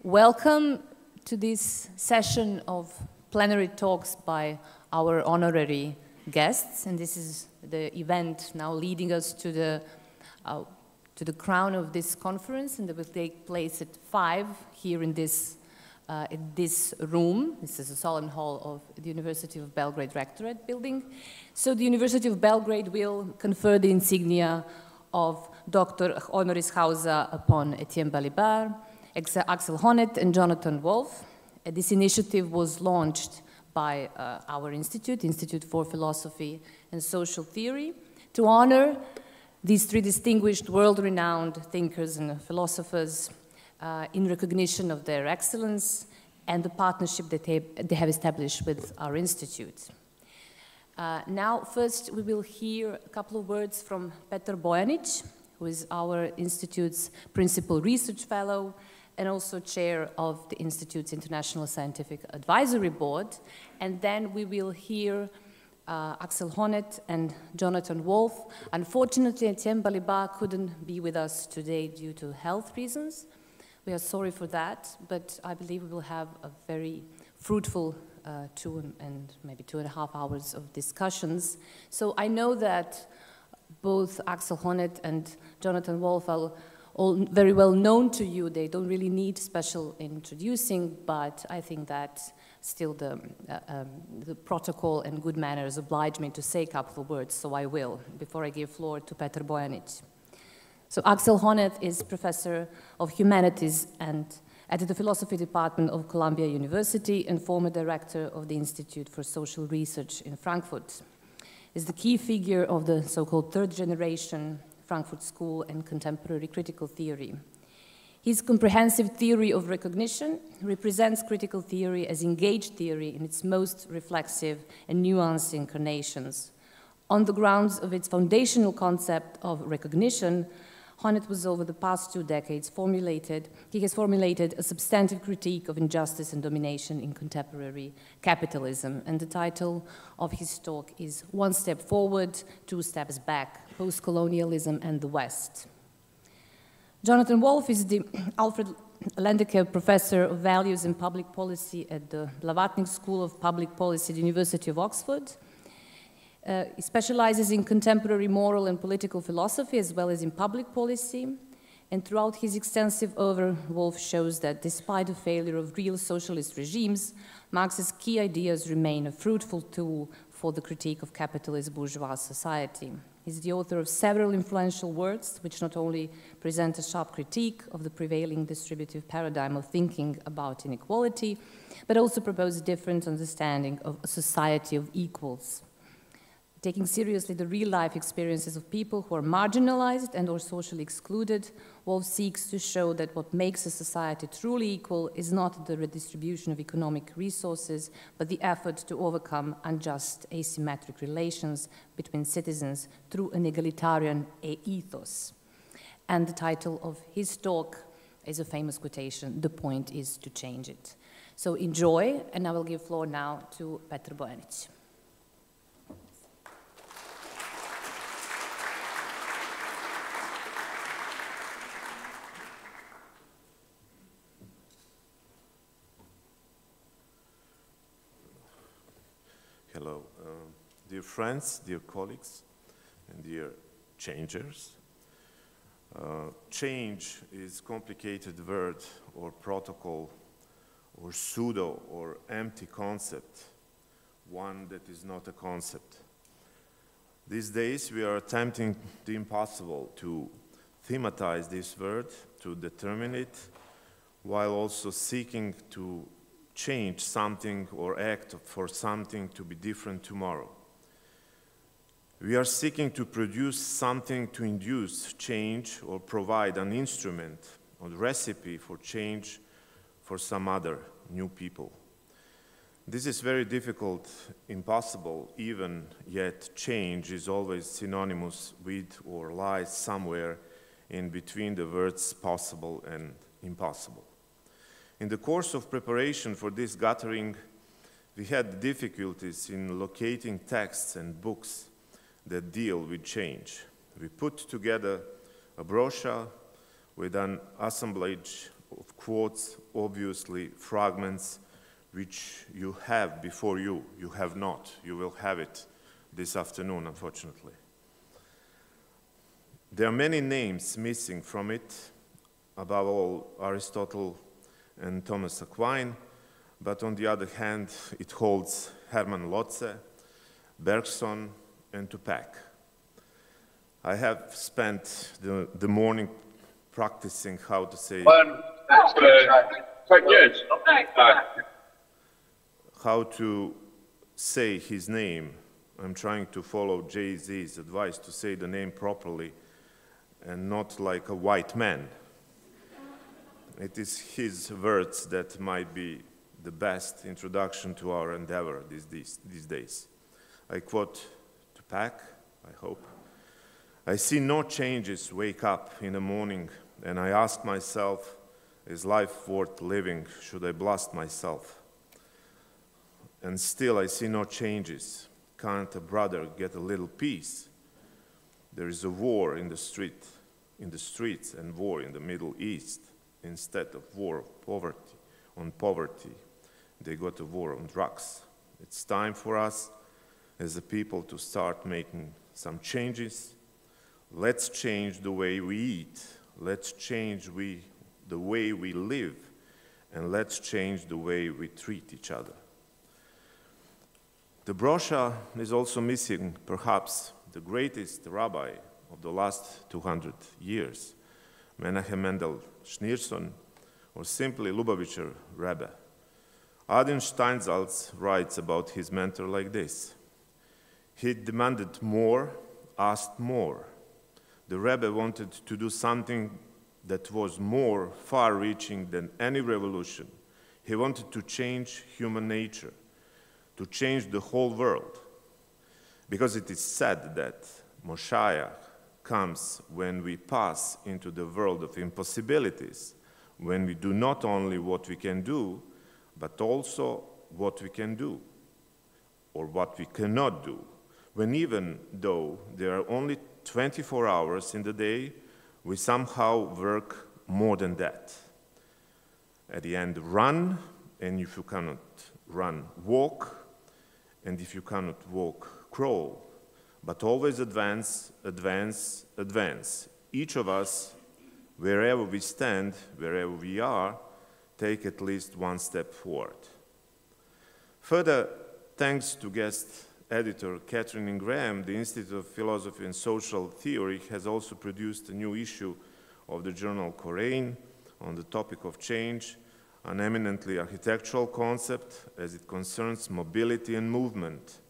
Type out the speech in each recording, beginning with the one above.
Welcome to this session of plenary talks by our honorary guests, and this is the event now leading us to the crown of this conference, and it will take place at 5 here in this room. This is the Solemn Hall of the University of Belgrade Rectorate building. So the University of Belgrade will confer the insignia of Dr. Honoris Causa upon Etienne Balibar, Axel Honneth, and Jonathan Wolff. This initiative was launched by our Institute for Philosophy and Social Theory, to honor these three distinguished world-renowned thinkers and philosophers in recognition of their excellence and the partnership that they have established with our institute. Now, first, we will hear a couple of words from Petar Bojanić, who is our institute's principal research fellow and also chair of the Institute's International Scientific Advisory Board. And then we will hear Axel Honneth and Jonathan Wolff. Unfortunately, Etienne Balibar couldn't be with us today due to health reasons. We are sorry for that, but I believe we will have a very fruitful 2 and maybe 2.5 hours of discussions. So I know that both Axel Honneth and Jonathan Wolff are all very well known to you. They don't really need special introducing, but I think that still the protocol and good manners oblige me to say a couple of words, so I will, before I give floor to Petar Bojanić. So Axel Honneth is Professor of Humanities and at the Philosophy Department of Columbia University and former Director of the Institute for Social Research in Frankfurt. Is the key figure of the so-called third generation Frankfurt School and contemporary critical theory. His comprehensive theory of recognition represents critical theory as engaged theory in its most reflexive and nuanced incarnations. On the grounds of its foundational concept of recognition, Honneth was over the past 2 decades he has formulated a substantive critique of injustice and domination in contemporary capitalism. And the title of his talk is One Step Forward, 2 Steps Back, Post-Colonialism and the West. Jonathan Wolff is the Alfred Landeke Professor of Values and Public Policy at the Blavatnik School of Public Policy at the University of Oxford. He specializes in contemporary moral and political philosophy as well as in public policy. And throughout his extensive oeuvre, Wolff shows that despite the failure of real socialist regimes, Marx's key ideas remain a fruitful tool for the critique of capitalist bourgeois society. He's the author of several influential works, which not only present a sharp critique of the prevailing distributive paradigm of thinking about inequality, but also propose a different understanding of a society of equals. Taking seriously the real-life experiences of people who are marginalized and or socially excluded, Wolff seeks to show that what makes a society truly equal is not the redistribution of economic resources, but the effort to overcome unjust asymmetric relations between citizens through an egalitarian ethos. And the title of his talk is a famous quotation, "The point is to change it." So enjoy, and I will give floor now to Petar Bojanić. Hello, dear friends, dear colleagues, and dear changers. Change is a complicated word or protocol or pseudo or empty concept, one that is not a concept. These days we are attempting the impossible to thematize this word, to determine it, while also seeking to change something or act for something to be different tomorrow. We are seeking to produce something to induce change or provide an instrument or recipe for change for some other new people. This is very difficult, impossible even, yet change is always synonymous with or lies somewhere in between the words possible and impossible. In the course of preparation for this gathering, we had difficulties in locating texts and books that deal with change. We put together a brochure with an assemblage of quotes, obviously fragments, which you have before you. You have not. You will have it this afternoon, unfortunately. There are many names missing from it, above all Aristotle and Thomas Aquinas, but on the other hand, it holds Hermann Lotze, Bergson, and Tupac. I have spent the morning practicing how to say quite good. How to say his name. I'm trying to follow Jay-Z's advice to say the name properly and not like a white man. It is his words that might be the best introduction to our endeavor these days. I quote Tupac, I hope. I see no changes wake up in the morning, and I ask myself, is life worth living? Should I blast myself? And still I see no changes. Can't a brother get a little peace? There is a war in the streets, and war in the Middle East. Instead of war on poverty, they got a war on drugs. It's time for us as a people to start making some changes. Let's change the way we eat. Let's change the way we live. And let's change the way we treat each other. The brochure is also missing, perhaps, the greatest rabbi of the last 200 years, Menachem Mendel Schneerson, or simply Lubavitcher Rebbe. Adin Steinsaltz writes about his mentor like this. He demanded more, asked more. The Rebbe wanted to do something that was more far-reaching than any revolution. He wanted to change human nature, to change the whole world. Because it is said that Moshiach comes when we pass into the world of impossibilities, when we do not only what we can do, but also what we can do, or what we cannot do, when even though there are only 24 hours in the day, we somehow work more than that. At the end, run, and if you cannot run, walk, and if you cannot walk, crawl. But always advance, advance, advance. Each of us, wherever we stand, wherever we are, take at least one step forward. Further, thanks to guest editor Catherine Ingraham, the Institute of Philosophy and Social Theory has also produced a new issue of the journal Korean on the topic of change, an eminently architectural concept as it concerns mobility and movement.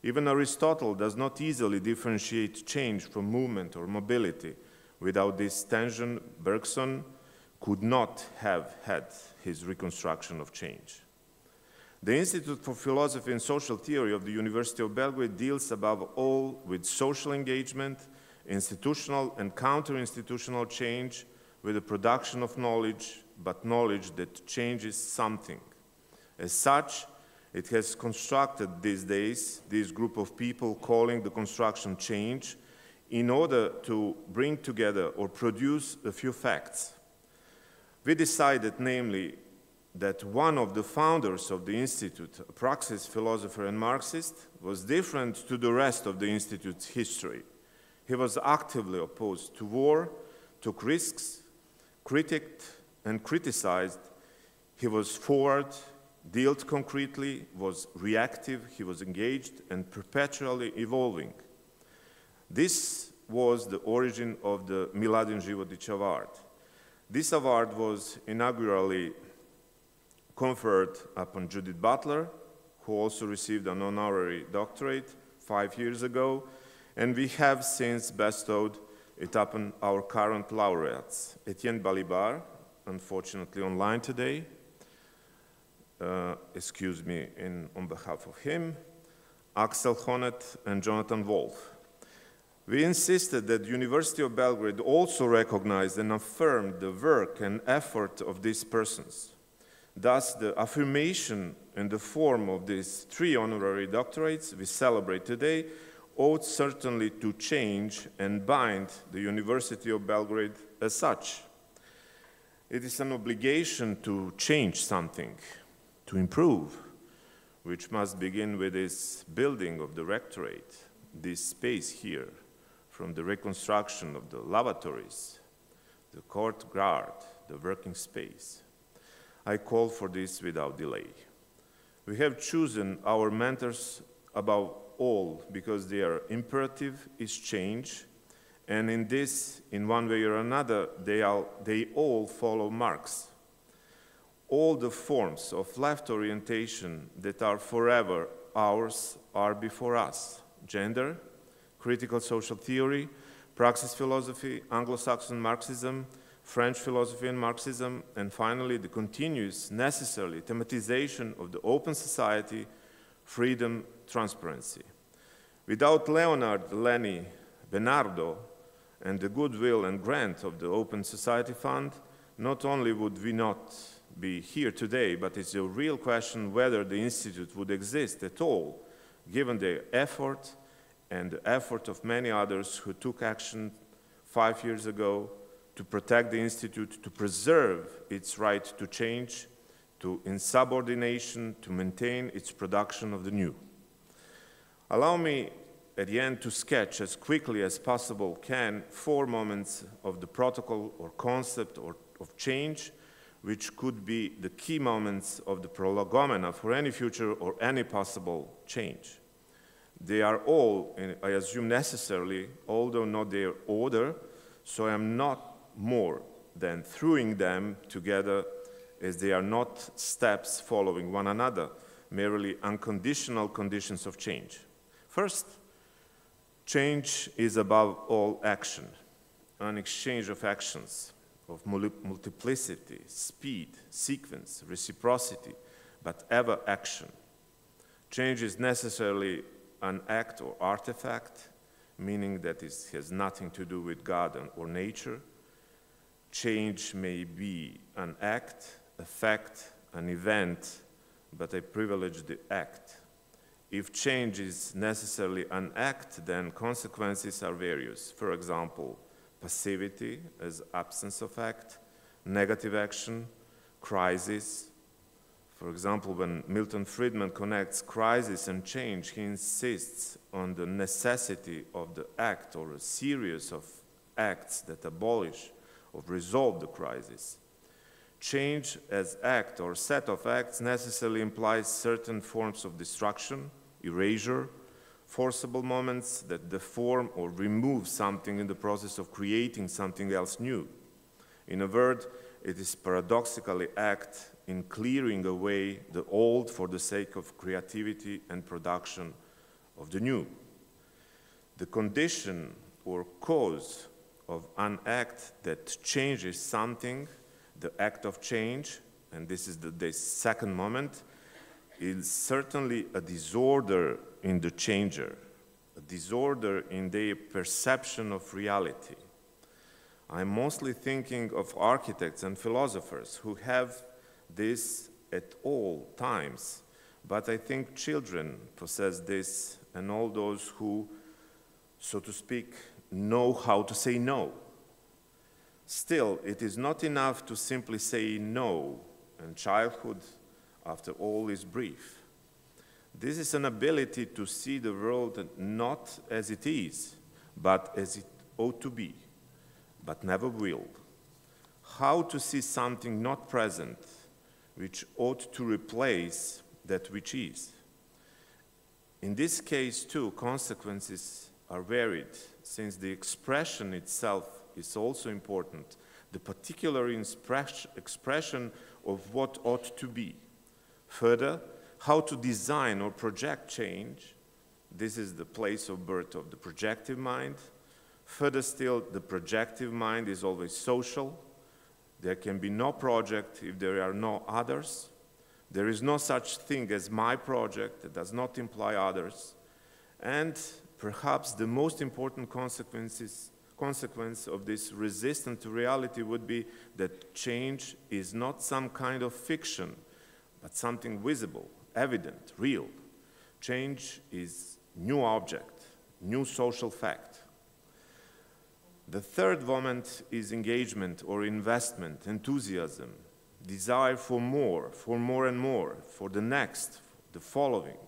Even Aristotle does not easily differentiate change from movement or mobility. Without this tension, Bergson could not have had his reconstruction of change. The Institute for Philosophy and Social Theory of the University of Belgrade deals above all with social engagement, institutional and counter-institutional change, with the production of knowledge, but knowledge that changes something. As such, it has constructed these days this group of people calling the construction change in order to bring together or produce a few facts. We decided, namely, that one of the founders of the Institute, a praxis philosopher and Marxist, was different to the rest of the Institute's history. He was actively opposed to war, took risks, critiqued and criticized. He was forward, dealt concretely, was reactive, he was engaged and perpetually evolving. This was the origin of the Miladin Životić Award. This award was inaugurally conferred upon Judith Butler, who also received an honorary doctorate 5 years ago, and we have since bestowed it upon our current laureates, Etienne Balibar, unfortunately online today, excuse me on behalf of him, Axel, Honneth, and Jonathan Wolff. We insisted that the University of Belgrade also recognized and affirmed the work and effort of these persons. Thus, the affirmation in the form of these 3 honorary doctorates we celebrate today ought certainly to change and bind the University of Belgrade as such. It is an obligation to change something, to improve, which must begin with this building of the rectorate, this space here, from the reconstruction of the lavatories, the courtyard, the working space. I call for this without delay. We have chosen our mentors above all because their imperative is change, and in this, in one way or another, they all follow Marx. All the forms of left orientation that are forever ours are before us. Gender, critical social theory, praxis philosophy, Anglo-Saxon Marxism, French philosophy and Marxism, and finally the continuous, necessary thematization of the open society, freedom, transparency. Without Leonard, Lenny, Bernardo, and the goodwill and grant of the Open Society Fund, not only would we not be here today, but it's a real question whether the Institute would exist at all, given their effort and the effort of many others who took action 5 years ago to protect the Institute, to preserve its right to change, to insubordination, to maintain its production of the new. Allow me at the end to sketch as quickly as possible 4 moments of the protocol or concept or of change, which could be the key moments of the prolegomena for any future or any possible change. They are all, I assume necessarily, although not their order, so I am not more than throwing them together as they are not steps following one another, merely unconditional conditions of change. First, change is above all action, an exchange of actions, of multiplicity, speed, sequence, reciprocity, but ever action. Change is necessarily an act or artifact, meaning that it has nothing to do with God or nature. Change may be an act, a fact, an event, but I privilege the act. If change is necessarily an act, then consequences are various. For example, passivity as absence of act, negative action, crisis. For example, when Milton Friedman connects crisis and change, he insists on the necessity of the act or a series of acts that abolish or resolve the crisis. Change as act or set of acts necessarily implies certain forms of destruction, erasure, forcible moments that deform or remove something in the process of creating something else new. In a word, it is paradoxically act in clearing away the old for the sake of creativity and production of the new. The condition or cause of an act that changes something, the act of change, and this is the second moment, is certainly a disorder in the changer, a disorder in their perception of reality. I'm mostly thinking of architects and philosophers who have this at all times, but I think children possess this, and all those who, so to speak, know how to say no. Still, it is not enough to simply say no, and childhood, after all, is brief. This is an ability to see the world not as it is, but as it ought to be, but never will. How to see something not present, which ought to replace that which is. In this case, too, consequences are varied, since the expression itself is also important, the particular expression of what ought to be. Further, how to design or project change. This is the place of birth of the projective mind. Further still, the projective mind is always social. There can be no project if there are no others. There is no such thing as my project. It does not imply others. And perhaps the most important consequence of this resistance to reality would be that change is not some kind of fiction, but something visible, evident, real. Change is new object, new social fact. The third moment is engagement or investment, enthusiasm, desire for more and more, for the next, the following.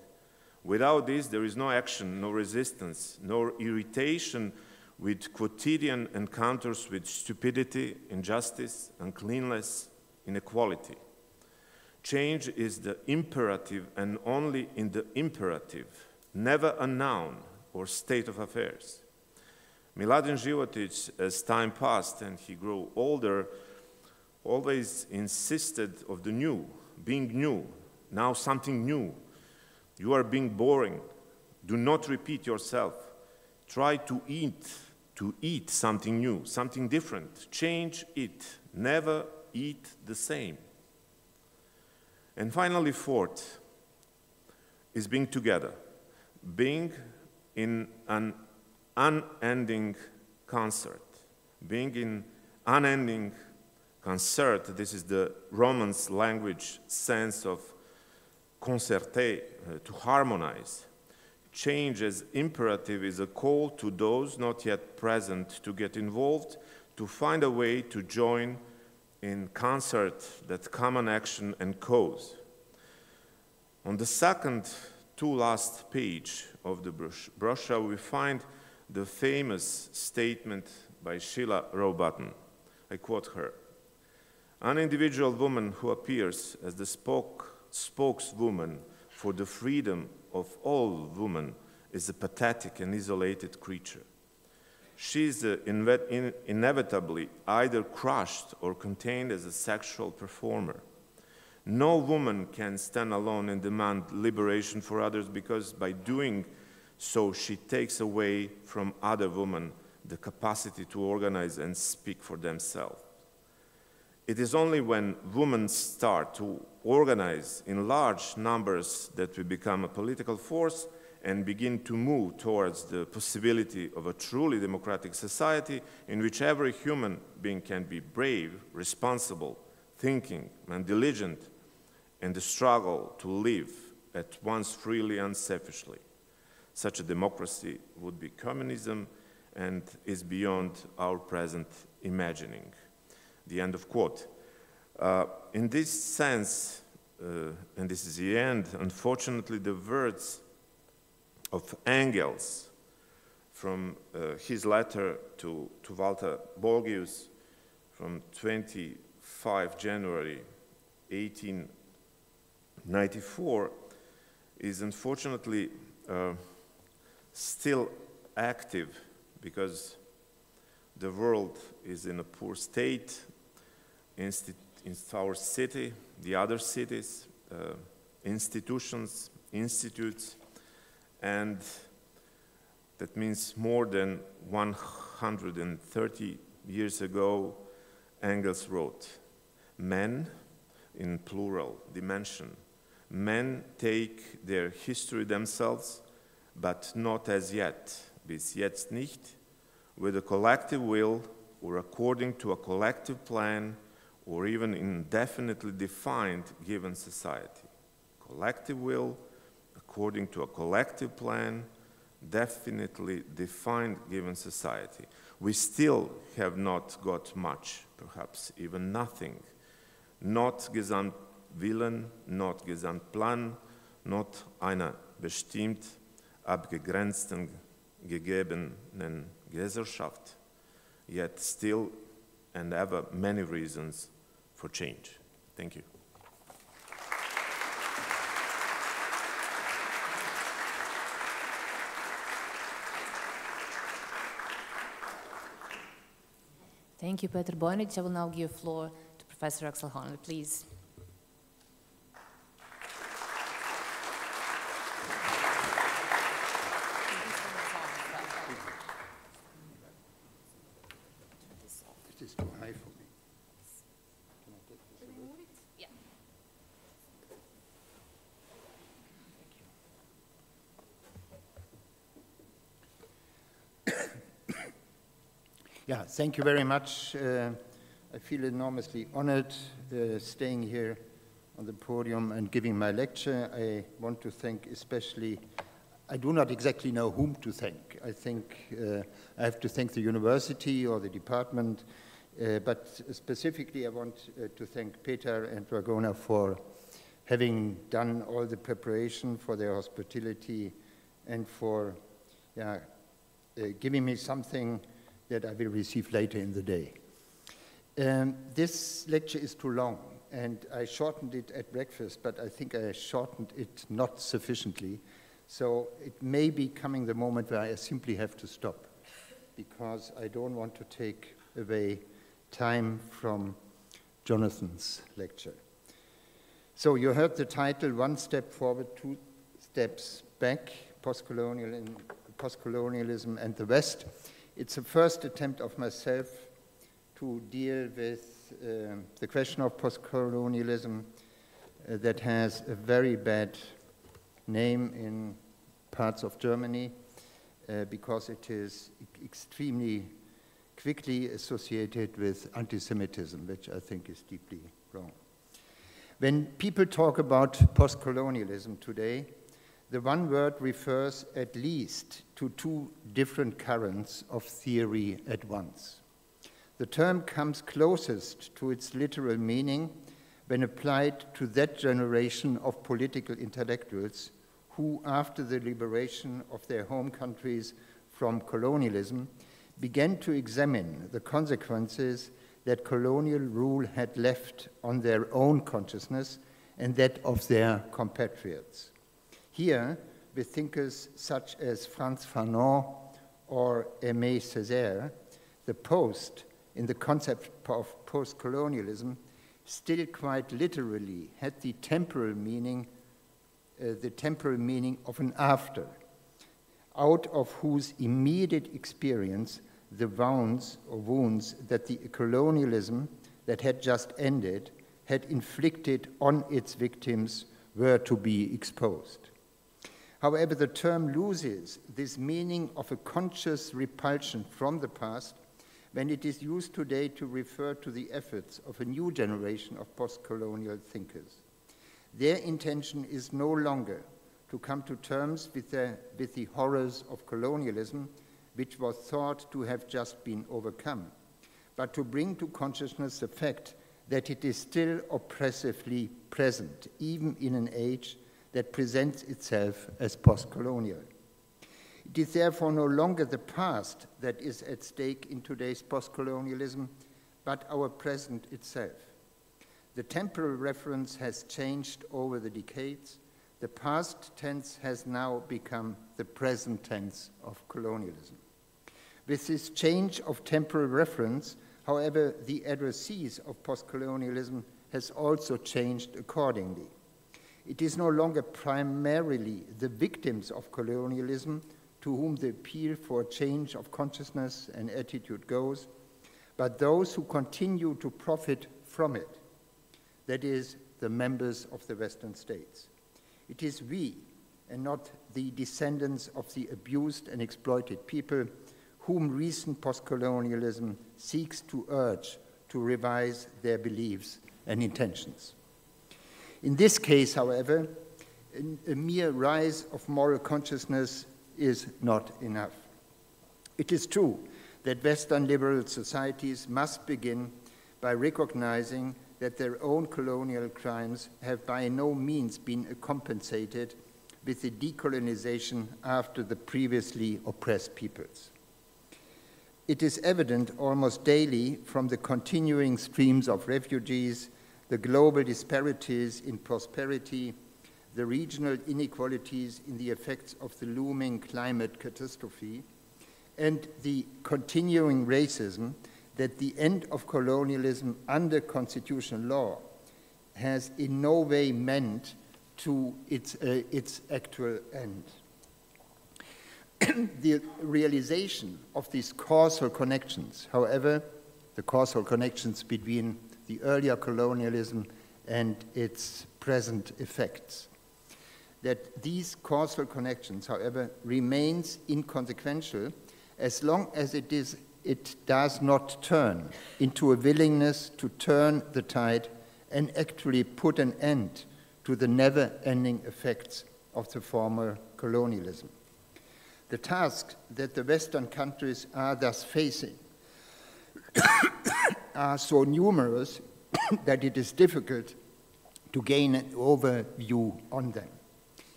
Without this, there is no action, no resistance, no irritation with quotidian encounters with stupidity, injustice, uncleanness, inequality. Change is the imperative and only in the imperative, never a noun or state of affairs. Miladin Životić, as time passed and he grew older, always insisted of the new, being new, now something new. You are being boring. Do not repeat yourself. Try to eat something new, something different. Change it. Never eat the same. And finally, fourth is being together. Being in an unending concert. Being in unending concert, this is the Romance language sense of concerter, to harmonize. Change as imperative is a call to those not yet present to get involved, to find a way to join in concert that common action and cause. On the second to last page of the brochure, we find the famous statement by Sheila Rowbottom. I quote her. An individual woman who appears as the spokeswoman for the freedom of all women is a pathetic and isolated creature. She is inevitably either crushed or contained as a sexual performer. No woman can stand alone and demand liberation for others, because by doing so she takes away from other women the capacity to organize and speak for themselves. It is only when women start to organize in large numbers that we become a political force and begin to move towards the possibility of a truly democratic society in which every human being can be brave, responsible, thinking, and diligent in the struggle to live at once freely and selfishly. Such a democracy would be communism and is beyond our present imagining. The end of quote. In this sense, and this is the end, unfortunately, the words of Engels from his letter to Walter Borgius from 25 January 1894 is unfortunately still active, because the world is in a poor state. In our city, the other cities, institutions, institutes, and that means more than 130 years ago, Engels wrote, men, in plural dimension, men take their history themselves, but not as yet, bis jetzt nicht, with a collective will or according to a collective plan or even indefinitely defined given society. Collective will, according to a collective plan, definitely defined given society. We still have not got much, perhaps even nothing. Not Gesamtwillen, not Gesamtplan, not einer bestimmt abgegrenzten gegebenen Gesellschaft, yet still and ever many reasons for change. Thank you. Thank you, Peter Bojanic. I will now give floor to Professor Axel Honneth, please. It is too high for me. Can I take this away? Yeah. Yeah, thank you very much. I feel enormously honored staying here on the podium and giving my lecture. I want to thank especially, I do not exactly know whom to thank. I think I have to thank the university or the department, but specifically I want to thank Peter and Dragona for having done all the preparation, for their hospitality, and for giving me something that I will receive later in the day. This lecture is too long, and I shortened it at breakfast, but I think I shortened it not sufficiently. So it may be coming the moment where I simply have to stop, because I don't want to take away time from Jonathan's lecture. So you heard the title, One Step Forward, Two Steps Back, Postcolonialism and the West. It's a first attempt of myself to deal with the question of postcolonialism that has a very bad name in parts of Germany because it is extremely quickly associated with anti-Semitism, which I think is deeply wrong. When people talk about postcolonialism today, the one word refers at least to two different currents of theory at once. The term comes closest to its literal meaning when applied to that generation of political intellectuals who, after the liberation of their home countries from colonialism, began to examine the consequences that colonial rule had left on their own consciousness and that of their compatriots. Here, with thinkers such as Frantz Fanon or Aimé Césaire, the post in the concept of post-colonialism still quite literally had the temporal meaning of an after, out of whose immediate experience the wounds that the colonialism that had just ended had inflicted on its victims were to be exposed. However, the term loses this meaning of a conscious repulsion from the past when it is used today to refer to the efforts of a new generation of post-colonial thinkers. Their intention is no longer to come to terms with the horrors of colonialism, which was thought to have just been overcome, but to bring to consciousness the fact that it is still oppressively present, even in an age that presents itself as post-colonial. It is therefore no longer the past that is at stake in today's post-colonialism, but our present itself. The temporal reference has changed over the decades. The past tense has now become the present tense of colonialism. With this change of temporal reference, however, the addressees of post-colonialism has also changed accordingly. It is no longer primarily the victims of colonialism to whom the appeal for a change of consciousness and attitude goes, but those who continue to profit from it, that is, the members of the Western states. It is we, and not the descendants of the abused and exploited people, whom recent post-colonialism seeks to urge to revise their beliefs and intentions. In this case, however, a mere rise of moral consciousness is not enough. It is true that Western liberal societies must begin by recognizing that their own colonial crimes have by no means been compensated with the decolonization after the previously oppressed peoples. It is evident almost daily from the continuing streams of refugees, the global disparities in prosperity, the regional inequalities in the effects of the looming climate catastrophe, and the continuing racism that the end of colonialism under constitutional law has in no way meant to its actual end. The realization of these causal connections, however, the causal connections between the earlier colonialism and its present effects, that these causal connections, however, remains inconsequential as long as it does not turn into a willingness to turn the tide and actually put an end to the never-ending effects of the former colonialism. The tasks that the Western countries are thus facing are so numerous that it is difficult to gain an overview on them.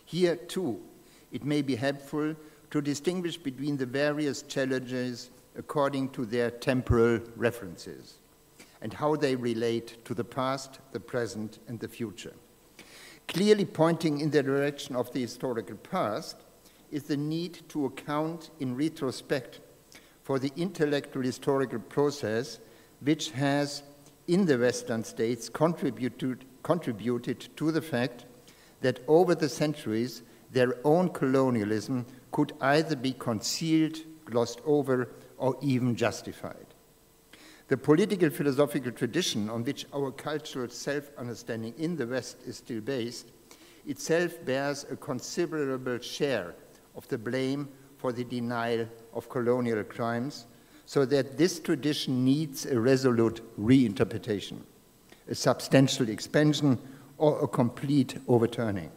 Here, too, it may be helpful to distinguish between the various challenges according to their temporal references and how they relate to the past, the present, and the future. Clearly pointing in the direction of the historical past is the need to account in retrospect for the intellectual historical process which has, in the Western states, contributed to the fact that over the centuries, their own colonialism could either be concealed, glossed over, or even justified. The political philosophical tradition on which our cultural self-understanding in the West is still based itself bears a considerable share of the blame for the denial of colonial crimes, so that this tradition needs a resolute reinterpretation, a substantial expansion, or a complete overturning.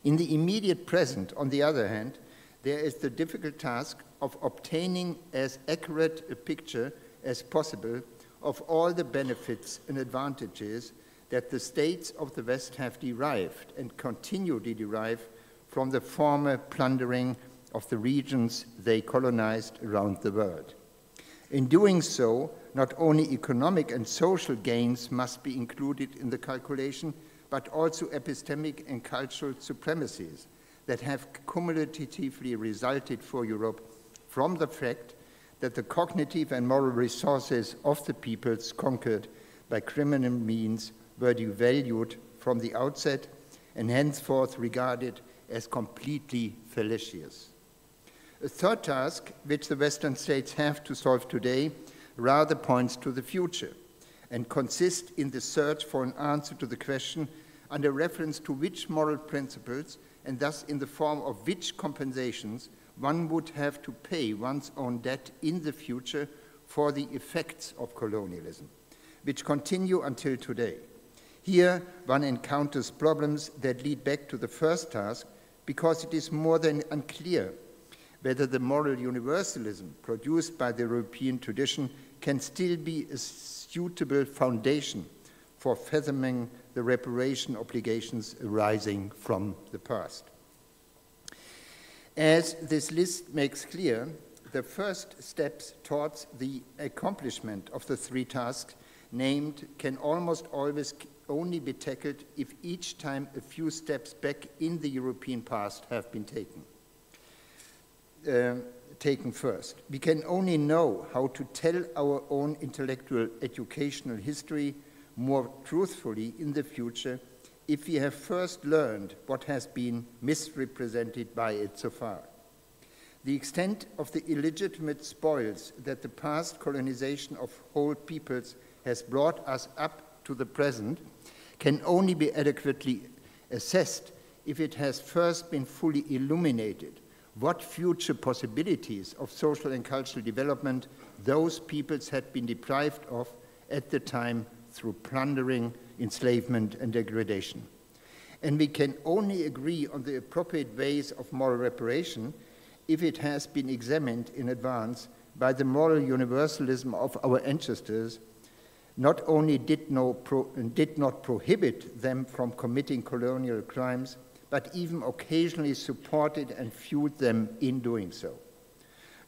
In the immediate present, on the other hand, there is the difficult task of obtaining as accurate a picture as possible of all the benefits and advantages that the states of the West have derived and continue to derive from the former plundering of the regions they colonized around the world. In doing so, not only economic and social gains must be included in the calculation, but also epistemic and cultural supremacies that have cumulatively resulted for Europe from the fact that the cognitive and moral resources of the peoples conquered by criminal means were devalued from the outset and henceforth regarded as completely fallacious. A third task, which the Western states have to solve today, rather points to the future and consists in the search for an answer to the question under reference to which moral principles and thus in the form of which compensations one would have to pay one's own debt in the future for the effects of colonialism, which continue until today. Here, one encounters problems that lead back to the first task because it is more than unclear whether the moral universalism produced by the European tradition can still be a suitable foundation for fathoming the reparation obligations arising from the past. As this list makes clear, the first steps towards the accomplishment of the three tasks named can almost always only be tackled if each time a few steps back in the European past have been taken first. We can only know how to tell our own intellectual educational history more truthfully in the future if we have first learned what has been misrepresented by it so far. The extent of the illegitimate spoils that the past colonization of whole peoples has brought us up to the present can only be adequately assessed if it has first been fully illuminated what future possibilities of social and cultural development those peoples had been deprived of at the time through plundering, enslavement, and degradation. And we can only agree on the appropriate ways of moral reparation if it has been examined in advance by the moral universalism of our ancestors, not only did not prohibit them from committing colonial crimes, but even occasionally supported and fueled them in doing so.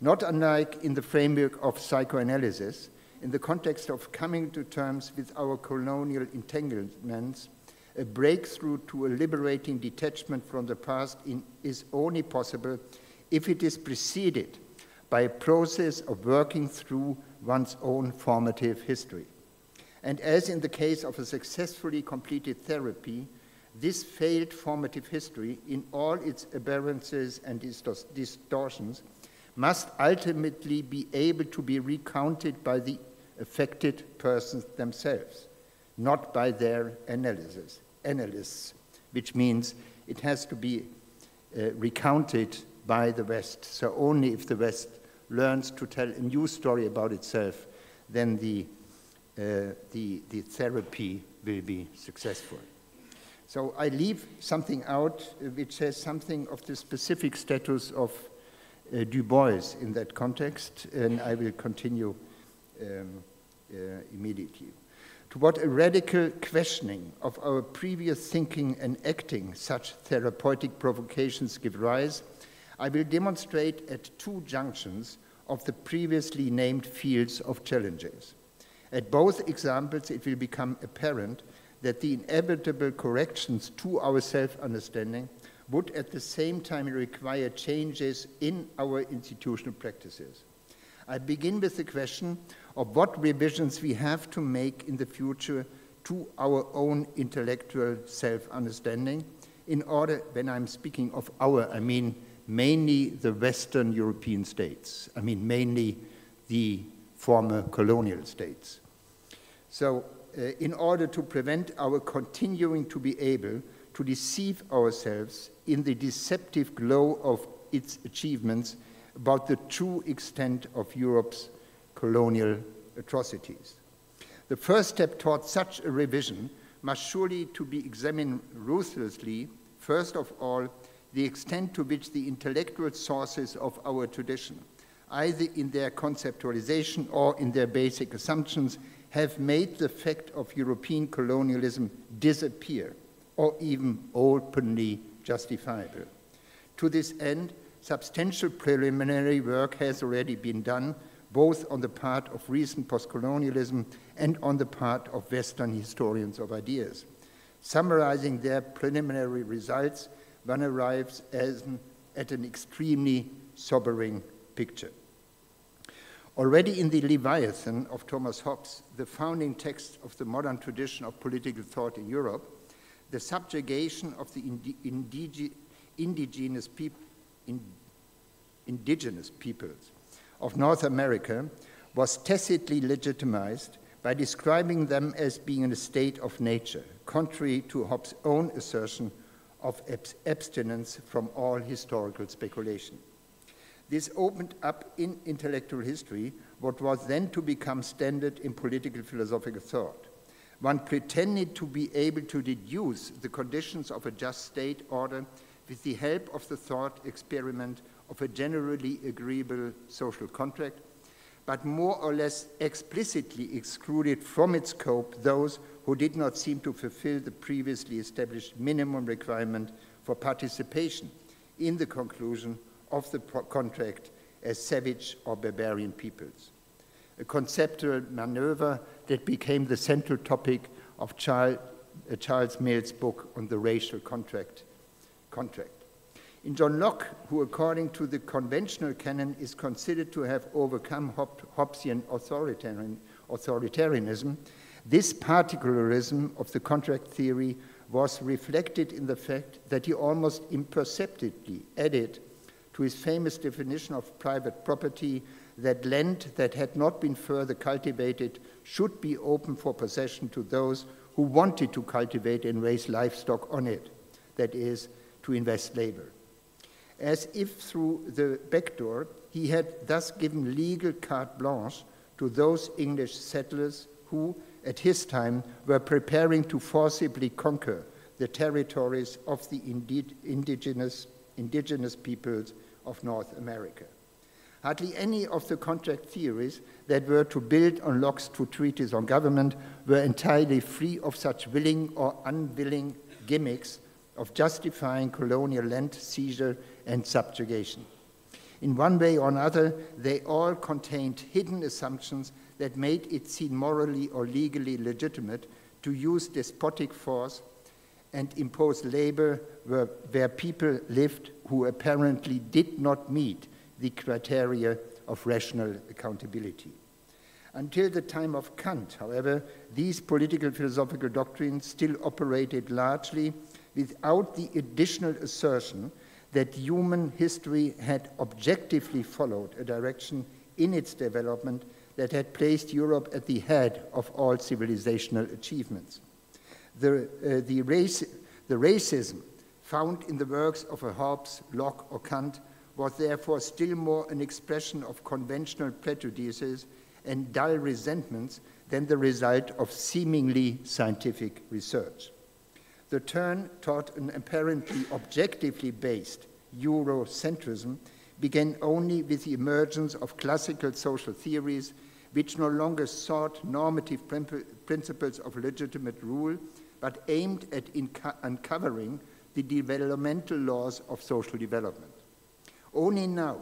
Not unlike in the framework of psychoanalysis, in the context of coming to terms with our colonial entanglements, a breakthrough to a liberating detachment from the past is only possible if it is preceded by a process of working through one's own formative history. And as in the case of a successfully completed therapy, this failed formative history, in all its aberrances and distortions, must ultimately be able to be recounted by the affected persons themselves, not by their analysts, which means it has to be recounted by the West. So only if the West learns to tell a new story about itself, then the therapy will be successful. So I leave something out which says something of the specific status of Du Bois in that context, and I will continue immediately. To what a radical questioning of our previous thinking and acting such therapeutic provocations give rise, I will demonstrate at two junctions of the previously named fields of challenges. At both examples, it will become apparent that the inevitable corrections to our self-understanding would at the same time require changes in our institutional practices. I begin with the question of what revisions we have to make in the future to our own intellectual self-understanding in order, when I'm speaking of our, I mean mainly the Western European states. I mean mainly the former colonial states. So in order to prevent our continuing to be able to deceive ourselves in the deceptive glow of its achievements about the true extent of Europe's colonial atrocities. The first step toward such a revision must surely to be examined ruthlessly, first of all, the extent to which the intellectual sources of our tradition, either in their conceptualization or in their basic assumptions, have made the fact of European colonialism disappear, or even openly justifiable. To this end, substantial preliminary work has already been done, both on the part of recent postcolonialism and on the part of Western historians of ideas. Summarizing their preliminary results, one arrives at an extremely sobering picture. Already in the Leviathan of Thomas Hobbes, the founding text of the modern tradition of political thought in Europe, the subjugation of the indigenous peoples of North America was tacitly legitimized by describing them as being in a state of nature, contrary to Hobbes' own assertion of abstinence from all historical speculation. This opened up in intellectual history what was then to become standard in political philosophical thought. One pretended to be able to deduce the conditions of a just state order with the help of the thought experiment of a generally agreeable social contract, but more or less explicitly excluded from its scope those who did not seem to fulfill the previously established minimum requirement for participation in the conclusion of the contract as savage or barbarian peoples. A conceptual maneuver that became the central topic of Charles Mill's book on the racial contract. In John Locke, who according to the conventional canon is considered to have overcome Hobbesian authoritarianism, this particularism of the contract theory was reflected in the fact that he almost imperceptibly added to his famous definition of private property that land that had not been further cultivated should be open for possession to those who wanted to cultivate and raise livestock on it, that is, to invest labor. As if through the back door, he had thus given legal carte blanche to those English settlers who, at his time, were preparing to forcibly conquer the territories of the indigenous peoples of North America. Hardly any of the contract theories that were to build on Locke's two treatises on government were entirely free of such willing or unwilling gimmicks of justifying colonial land seizure and subjugation. In one way or another, they all contained hidden assumptions that made it seem morally or legally legitimate to use despotic force and impose labor where people lived who apparently did not meet the criteria of rational accountability. Until the time of Kant, however, these political philosophical doctrines still operated largely without the additional assertion that human history had objectively followed a direction in its development that had placed Europe at the head of all civilizational achievements. The racism found in the works of a Hobbes, Locke, or Kant was therefore still more an expression of conventional prejudices and dull resentments than the result of seemingly scientific research. The turn toward an apparently objectively based Eurocentrism began only with the emergence of classical social theories which no longer sought normative principles of legitimate rule, but aimed at uncovering the developmental laws of social development. Only now,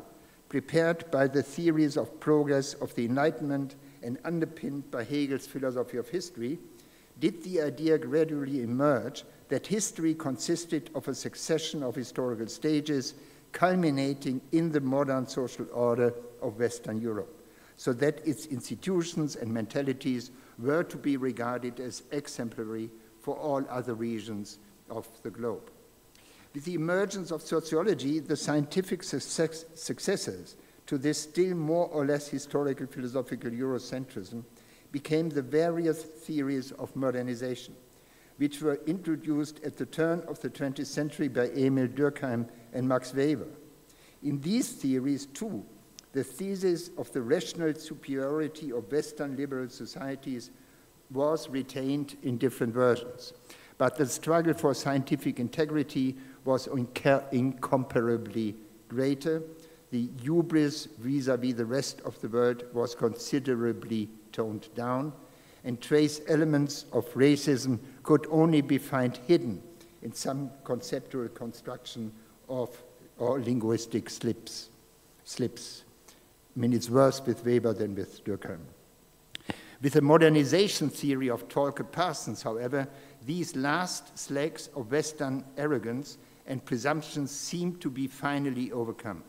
prepared by the theories of progress of the Enlightenment and underpinned by Hegel's philosophy of history, did the idea gradually emerge that history consisted of a succession of historical stages culminating in the modern social order of Western Europe, so that its institutions and mentalities were to be regarded as exemplary for all other regions of the globe. With the emergence of sociology, the scientific successors to this still more or less historical philosophical Eurocentrism became the various theories of modernization, which were introduced at the turn of the 20th century by Emil Durkheim and Max Weber. In these theories, too, the thesis of the rational superiority of Western liberal societies was retained in different versions, but the struggle for scientific integrity was incomparably greater. The hubris vis-à-vis the rest of the world was considerably toned down, and trace elements of racism could only be found hidden in some conceptual construction of or linguistic slips. I mean, it's worse with Weber than with Durkheim. With the modernization theory of Tolke Parsons, however, these last slags of Western arrogance and presumptions seem to be finally overcome.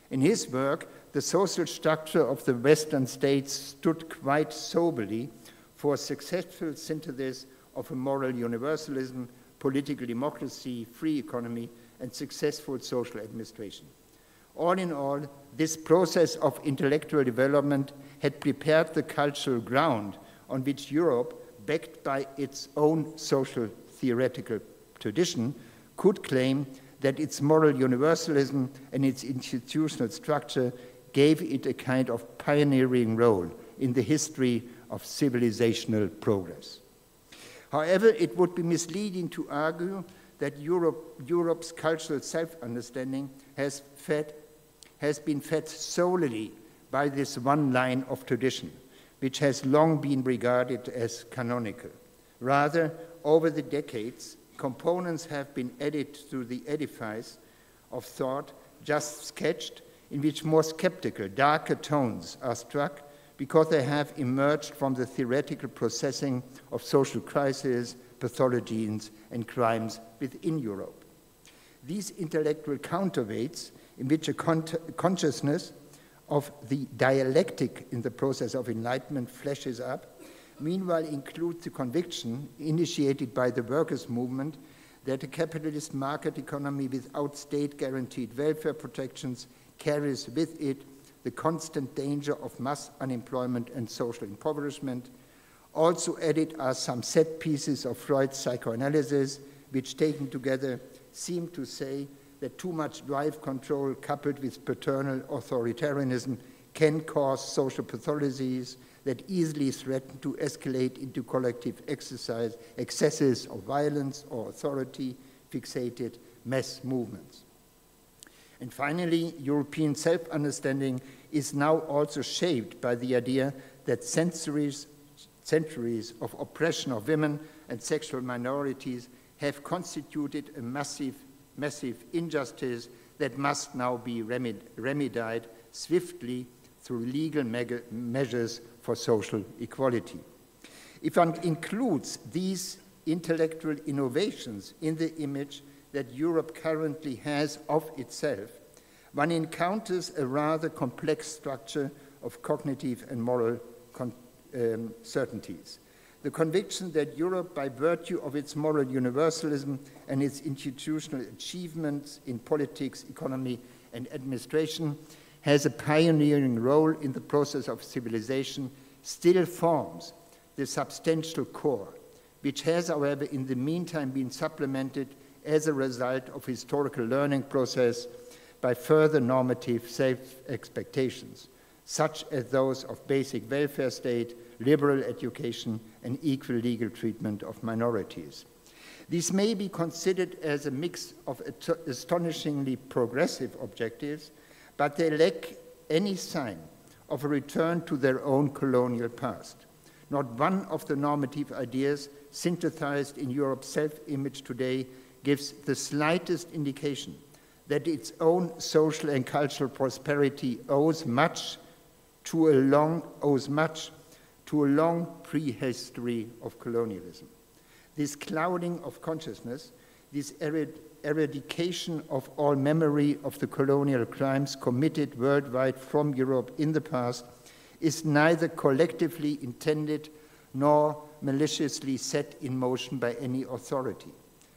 In his work, the social structure of the Western states stood quite soberly for a successful synthesis of a moral universalism, political democracy, free economy, and successful social administration. All in all, this process of intellectual development had prepared the cultural ground on which Europe, backed by its own social theoretical tradition, could claim that its moral universalism and its institutional structure gave it a kind of pioneering role in the history of civilizational progress. However, it would be misleading to argue that Europe's cultural self-understanding has been fed solely by this one line of tradition, which has long been regarded as canonical. Rather, over the decades, components have been added to the edifice of thought just sketched, in which more skeptical, darker tones are struck because they have emerged from the theoretical processing of social crises, pathologies, and crimes within Europe. These intellectual counterweights, in which a consciousness of the dialectic in the process of enlightenment flashes up, meanwhile include the conviction initiated by the workers' movement that a capitalist market economy without state-guaranteed welfare protections carries with it the constant danger of mass unemployment and social impoverishment. Also added are some set pieces of Freud's psychoanalysis, which taken together seem to say that too much drive control coupled with paternal authoritarianism can cause social pathologies that easily threaten to escalate into collective excesses of violence or authority, fixated mass movements. And finally, European self-understanding is now also shaped by the idea that centuries of oppression of women and sexual minorities have constituted a massive injustice that must now be remedied swiftly through legal measures for social equality. If one includes these intellectual innovations in the image that Europe currently has of itself, one encounters a rather complex structure of cognitive and moral certainties. The conviction that Europe, by virtue of its moral universalism and its institutional achievements in politics, economy, and administration, has a pioneering role in the process of civilization, still forms the substantial core, which has, however, in the meantime been supplemented as a result of historical learning process by further normative self-expectations, such as those of basic welfare state, liberal education, and equal legal treatment of minorities. These may be considered as a mix of astonishingly progressive objectives, but they lack any sign of a return to their own colonial past. Not one of the normative ideas synthesized in Europe's self-image today gives the slightest indication that its own social and cultural prosperity owes much to a long prehistory of colonialism. This clouding of consciousness, this eradication of all memory of the colonial crimes committed worldwide from Europe in the past, is neither collectively intended nor maliciously set in motion by any authority.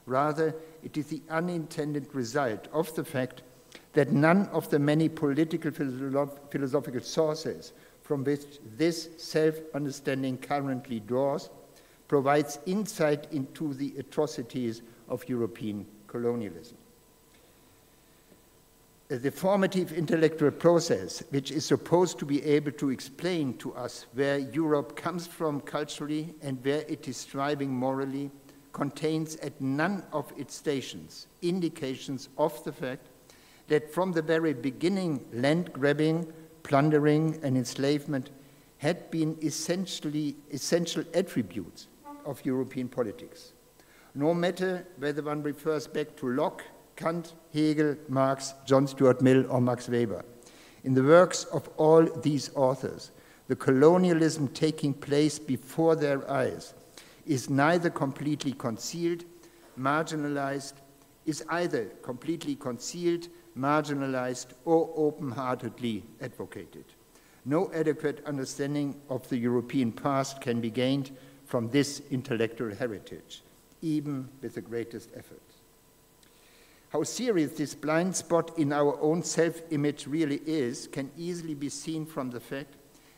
Rather, it is the unintended result of the fact that none of the many political philosophical sources from which this self-understanding currently draws provides insight into the atrocities of European colonialism. The formative intellectual process, which is supposed to be able to explain to us where Europe comes from culturally and where it is striving morally, contains at none of its stations indications of the fact that from the very beginning land grabbing, plundering, and enslavement had been essential attributes of European politics. No matter whether one refers back to Locke, Kant, Hegel, Marx, John Stuart Mill, or Max Weber. In the works of all these authors, the colonialism taking place before their eyes is neither completely concealed, marginalized, or open-heartedly advocated. No adequate understanding of the European past can be gained from this intellectual heritage, even with the greatest effort. How serious this blind spot in our own self-image really is can easily be seen from the fact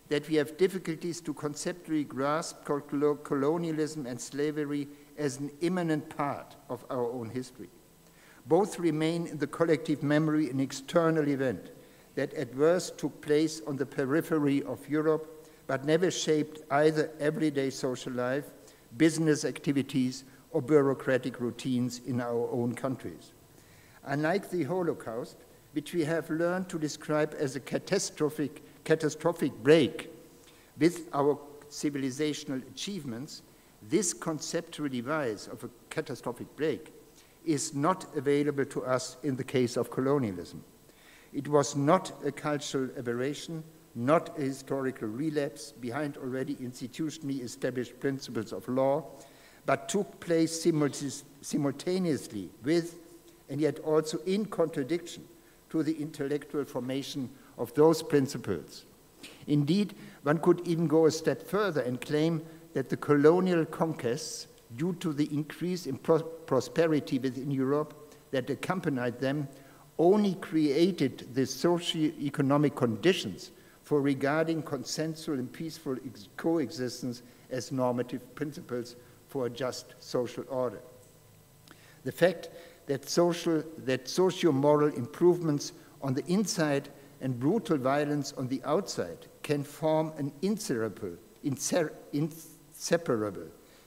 that we have difficulties to conceptually grasp colonialism and slavery as an immanent part of our own history. Both remain in the collective memory an external event that at worst took place on the periphery of Europe, but never shaped either everyday social life, business activities, or bureaucratic routines in our own countries. Unlike the Holocaust, which we have learned to describe as a catastrophic break with our civilizational achievements, this conceptual device of a catastrophic break is not available to us in the case of colonialism. It was not a cultural aberration, not a historical relapse behind already institutionally established principles of law, but took place simultaneously with, and yet also in contradiction to the intellectual formation of those principles. Indeed, one could even go a step further and claim that the colonial conquests, due to the increase in prosperity within Europe that accompanied them, only created the socio-economic conditions for regarding consensual and peaceful coexistence as normative principles for a just social order. The fact that socio-moral improvements on the inside and brutal violence on the outside can form an inseparable,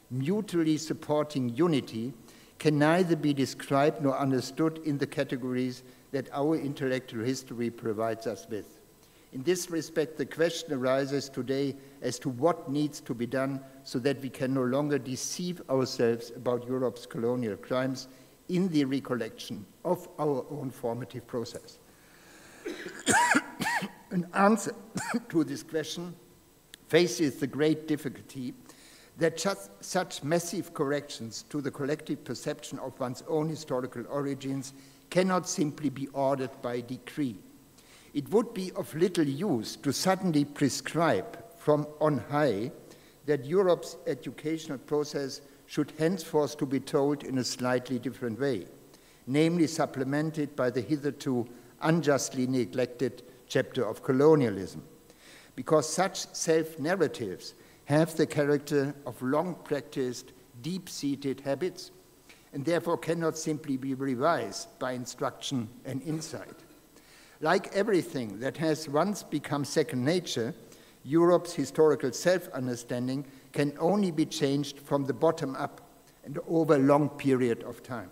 mutually supporting unity can neither be described nor understood in the categories that our intellectual history provides us with. In this respect, the question arises today as to what needs to be done so that we can no longer deceive ourselves about Europe's colonial crimes in the recollection of our own formative process. An answer to this question faces the great difficulty that such massive corrections to the collective perception of one's own historical origins cannot simply be ordered by decree. It would be of little use to suddenly prescribe from on high that Europe's educational process should henceforth to be told in a slightly different way, namely supplemented by the hitherto unjustly neglected chapter of colonialism, because such self-narratives have the character of long-practiced, deep-seated habits, and therefore cannot simply be revised by instruction and insight. Like everything that has once become second nature, Europe's historical self-understanding can only be changed from the bottom up and over a long period of time.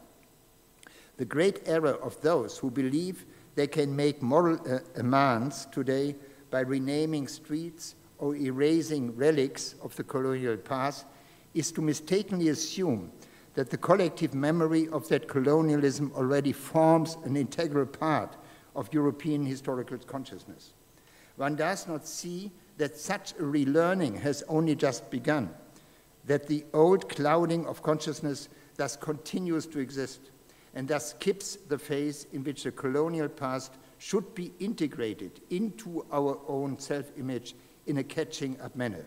The great error of those who believe they can make moral amends today by renaming streets or erasing relics of the colonial past is to mistakenly assume that the collective memory of that colonialism already forms an integral part of European historical consciousness. One does not see that such a relearning has only just begun, that the old clouding of consciousness thus continues to exist, and thus skips the phase in which the colonial past should be integrated into our own self-image in a catching-up manner.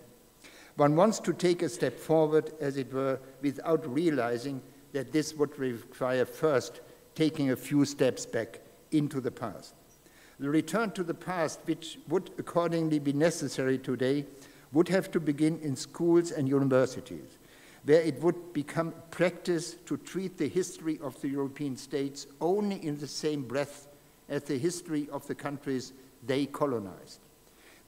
One wants to take a step forward, as it were, without realizing that this would require first taking a few steps back into the past. The return to the past, which would accordingly be necessary today, would have to begin in schools and universities, where it would become practice to treat the history of the European states only in the same breath as the history of the countries they colonized.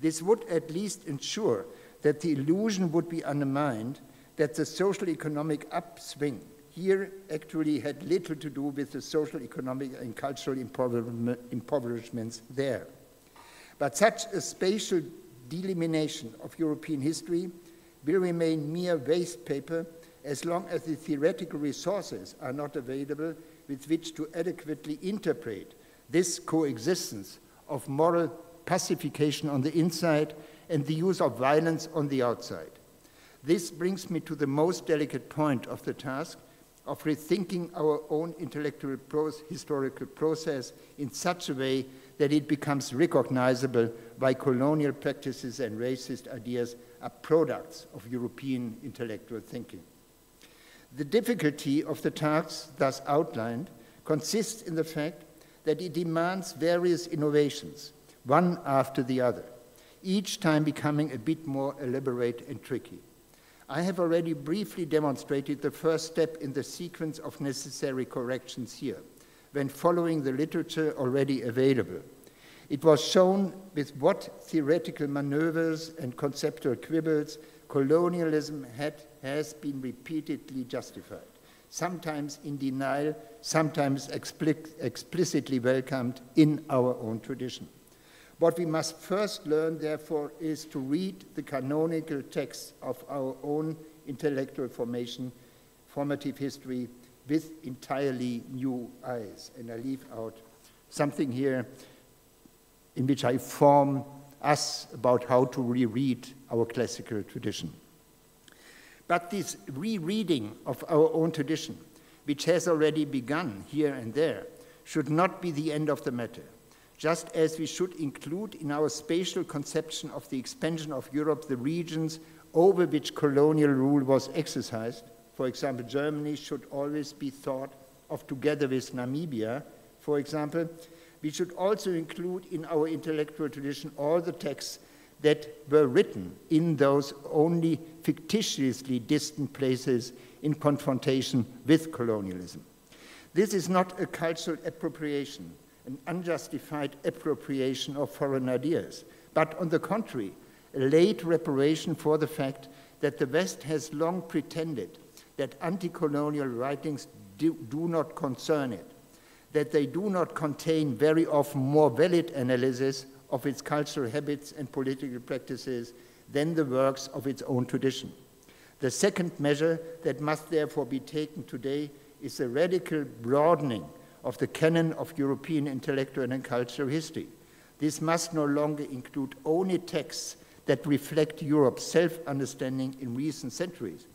This would at least ensure that the illusion would be undermined that the social economic upswing here actually had little to do with the social, economic, and cultural impoverishments there. But such a spatial delimitation of European history will remain mere waste paper as long as the theoretical resources are not available with which to adequately interpret this coexistence of moral pacification on the inside and the use of violence on the outside. This brings me to the most delicate point of the task of rethinking our own intellectual historical process in such a way that it becomes recognizable why colonial practices and racist ideas are products of European intellectual thinking. The difficulty of the task thus outlined consists in the fact that it demands various innovations, one after the other, each time becoming a bit more elaborate and tricky. I have already briefly demonstrated the first step in the sequence of necessary corrections here, when following the literature already available. It was shown with what theoretical maneuvers and conceptual quibbles colonialism has been repeatedly justified, sometimes in denial, sometimes explicitly welcomed in our own tradition. What we must first learn, therefore, is to read the canonical texts of our own intellectual formative history with entirely new eyes. And I leave out something here in which I inform us about how to reread our classical tradition. But this rereading of our own tradition, which has already begun here and there, should not be the end of the matter. Just as we should include in our spatial conception of the expansion of Europe the regions over which colonial rule was exercised, for example, Germany should always be thought of together with Namibia, for example, we should also include in our intellectual tradition all the texts that were written in those only fictitiously distant places in confrontation with colonialism. This is not a cultural appropriation, an unjustified appropriation of foreign ideas, but on the contrary, a late reparation for the fact that the West has long pretended that anti-colonial writings do not concern it, that they do not contain very often more valid analysis of its cultural habits and political practices than the works of its own tradition. The second measure that must therefore be taken today is a radical broadening of the canon of European intellectual and cultural history. This must no longer include only texts that reflect Europe's self-understanding in recent centuries,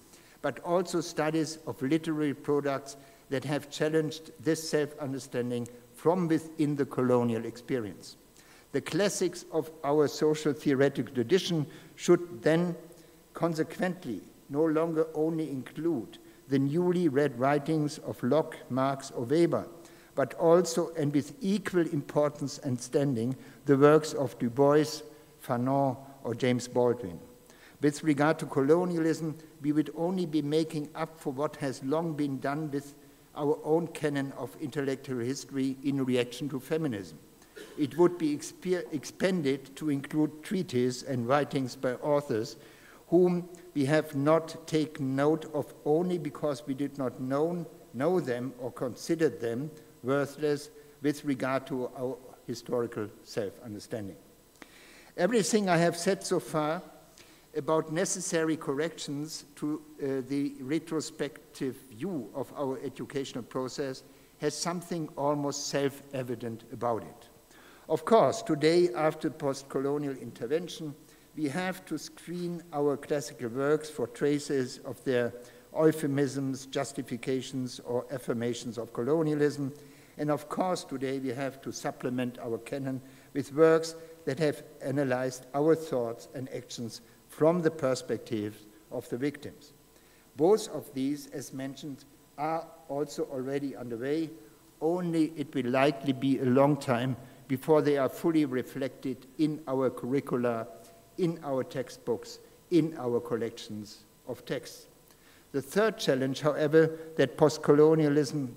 but also studies of literary products that have challenged this self-understanding from within the colonial experience. The classics of our social theoretical tradition should then consequently no longer only include the newly read writings of Locke, Marx, or Weber, but also, and with equal importance and standing, the works of Du Bois, Fanon, or James Baldwin. With regard to colonialism, we would only be making up for what has long been done with our own canon of intellectual history in reaction to feminism. It would be expanded to include treatises and writings by authors whom we have not taken note of only because we did not know them or considered them worthless with regard to our historical self-understanding. Everything I have said so far about necessary corrections to the retrospective view of our educational process has something almost self-evident about it. Of course, today, after post-colonial intervention, we have to screen our classical works for traces of their euphemisms, justifications, or affirmations of colonialism. And of course, today we have to supplement our canon with works that have analyzed our thoughts and actions from the perspective of the victims. Both of these, as mentioned, are also already underway, only it will likely be a long time before they are fully reflected in our curricula, in our textbooks, in our collections of texts. The third challenge, however, that post-colonialism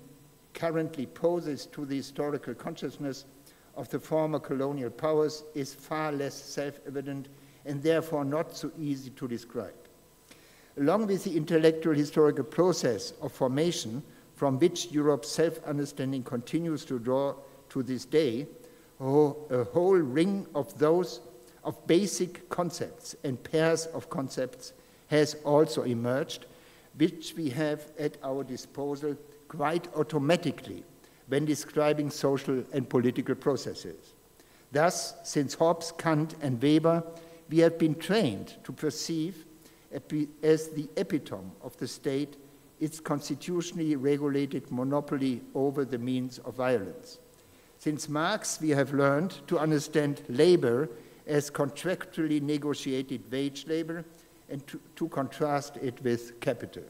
currently poses to the historical consciousness of the former colonial powers is far less self-evident and therefore not so easy to describe. Along with the intellectual historical process of formation from which Europe's self-understanding continues to draw to this day, a whole ring of basic concepts and pairs of concepts has also emerged, which we have at our disposal quite automatically when describing social and political processes. Thus, since Hobbes, Kant, and Weber, we have been trained to perceive as the epitome of the state its constitutionally regulated monopoly over the means of violence. Since Marx, we have learned to understand labor as contractually negotiated wage labor and to contrast it with capital.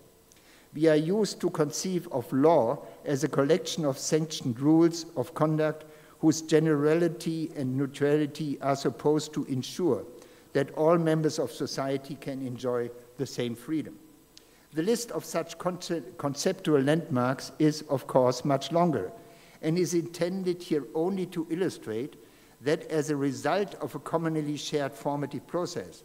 We are used to conceive of law as a collection of sanctioned rules of conduct whose generality and neutrality are supposed to ensure that all members of society can enjoy the same freedom. The list of such conceptual landmarks is, of course, much longer and is intended here only to illustrate that as a result of a commonly shared formative process,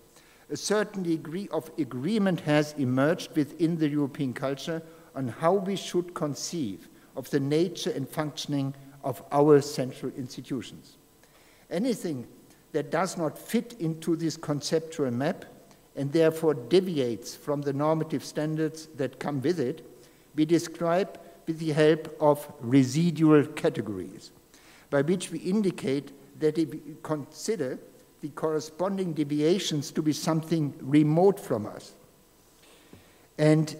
a certain degree of agreement has emerged within the European culture on how we should conceive of the nature and functioning of our central institutions. Anything that does not fit into this conceptual map and therefore deviates from the normative standards that come with it, we describe with the help of residual categories, by which we indicate that we consider the corresponding deviations to be something remote from us and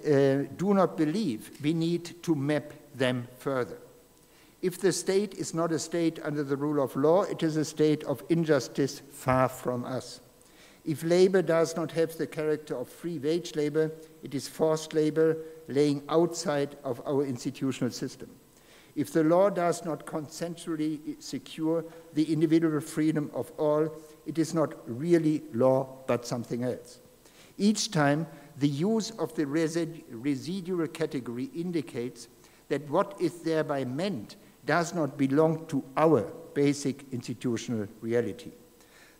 do not believe we need to map them further. If the state is not a state under the rule of law, it is a state of injustice far from us. If labor does not have the character of free wage labor, it is forced labor laying outside of our institutional system. If the law does not consensually secure the individual freedom of all, it is not really law, but something else. Each time, the use of the residual category indicates that what is thereby meant does not belong to our basic institutional reality.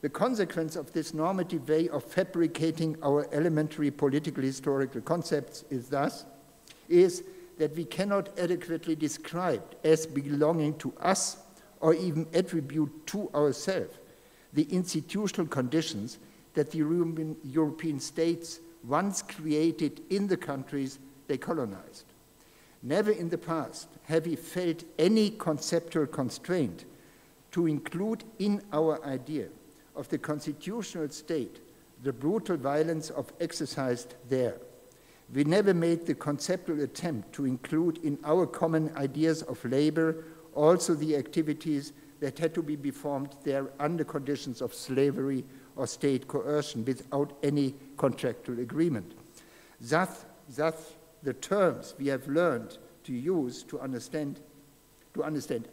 The consequence of this normative way of fabricating our elementary political historical concepts is that we cannot adequately describe as belonging to us or even attribute to ourselves the institutional conditions that the European states once created in the countries they colonized. Never in the past have we felt any conceptual constraint to include in our idea of the constitutional state the brutal violence exercised there. We never made the conceptual attempt to include in our common ideas of labor also the activities that had to be performed there under conditions of slavery or state coercion without any contractual agreement. Thus, the terms we have learned to use to understand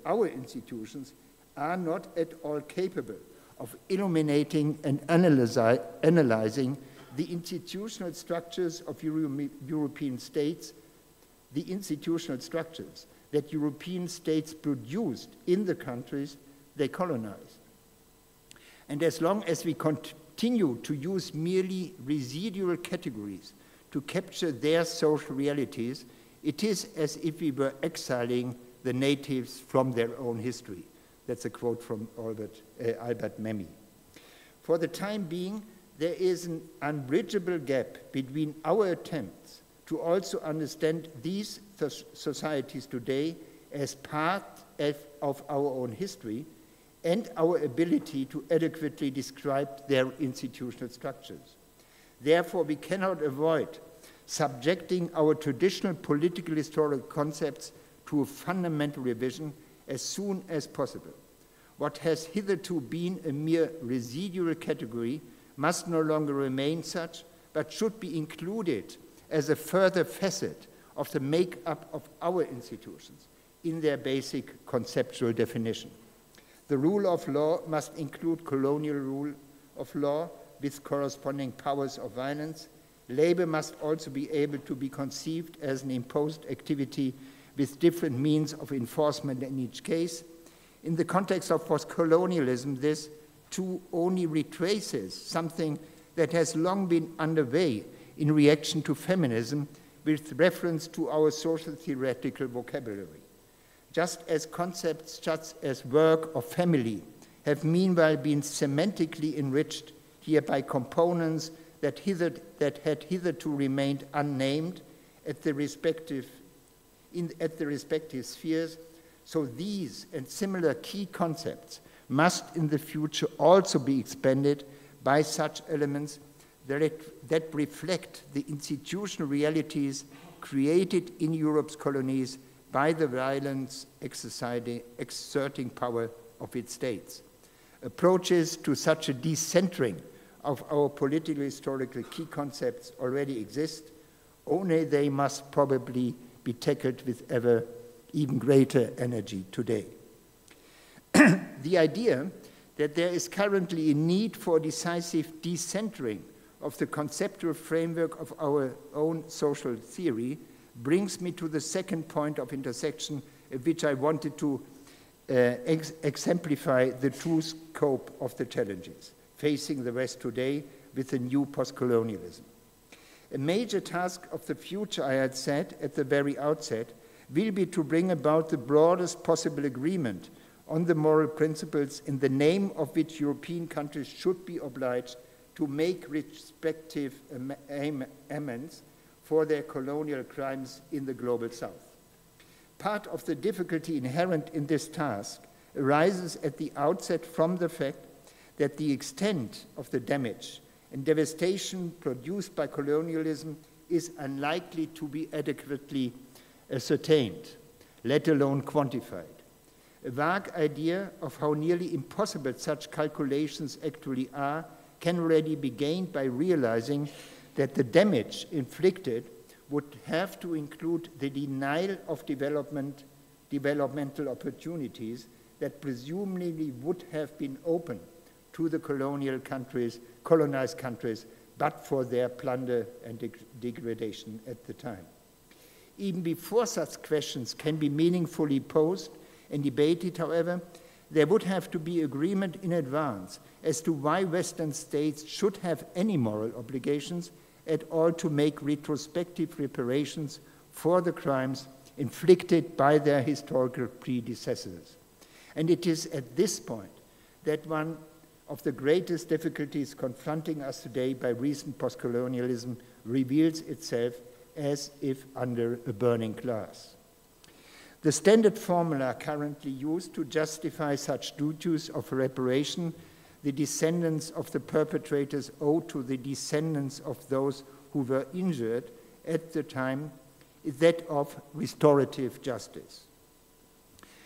our institutions are not at all capable of illuminating and analyzing the institutional structures of European states, the institutional structures that European states produced in the countries they colonized. And as long as we continue to use merely residual categories to capture their social realities, it is as if we were exiling the natives from their own history. That's a quote from Albert Memmi. For the time being, there is an unbridgeable gap between our attempts to also understand these societies today as part of our own history and our ability to adequately describe their institutional structures. Therefore, we cannot avoid subjecting our traditional political historical concepts to a fundamental revision as soon as possible. What has hitherto been a mere residual category must no longer remain such, but should be included as a further facet of the make-up of our institutions in their basic conceptual definition. The rule of law must include colonial rule of law with corresponding powers of violence. Labor must also be able to be conceived as an imposed activity with different means of enforcement in each case. In the context of post-colonialism, this too only retraces something that has long been underway in reaction to feminism with reference to our social theoretical vocabulary. Just as concepts such as work or family have meanwhile been semantically enriched here by components that had hitherto remained unnamed at the respective spheres, so these and similar key concepts must in the future also be expanded by such elements that reflect the institutional realities created in Europe's colonies by the violence exerting power of its states. Approaches to such a decentering of our political historical key concepts already exist, only they must probably be tackled with even greater energy today. The idea that there is currently a need for decisive decentering of the conceptual framework of our own social theory brings me to the second point of intersection at which I wanted to exemplify the true scope of the challenges facing the West today with the new post-colonialism. A major task of the future, I had said at the very outset, will be to bring about the broadest possible agreement on the moral principles in the name of which European countries should be obliged to make respective amends for their colonial crimes in the global South. Part of the difficulty inherent in this task arises at the outset from the fact that the extent of the damage and devastation produced by colonialism is unlikely to be adequately ascertained, let alone quantified. A vague idea of how nearly impossible such calculations actually are can already be gained by realizing that the damage inflicted would have to include the denial of developmental opportunities that presumably would have been open to the colonized countries, but for their plunder and degradation at the time. Even before such questions can be meaningfully posed and debated, however, there would have to be agreement in advance as to why Western states should have any moral obligations at all to make retrospective reparations for the crimes inflicted by their historical predecessors. And it is at this point that one of the greatest difficulties confronting us today by recent post-colonialism reveals itself as if under a burning glass. The standard formula currently used to justify such duties of reparation the descendants of the perpetrators owe to the descendants of those who were injured at the time is that of restorative justice.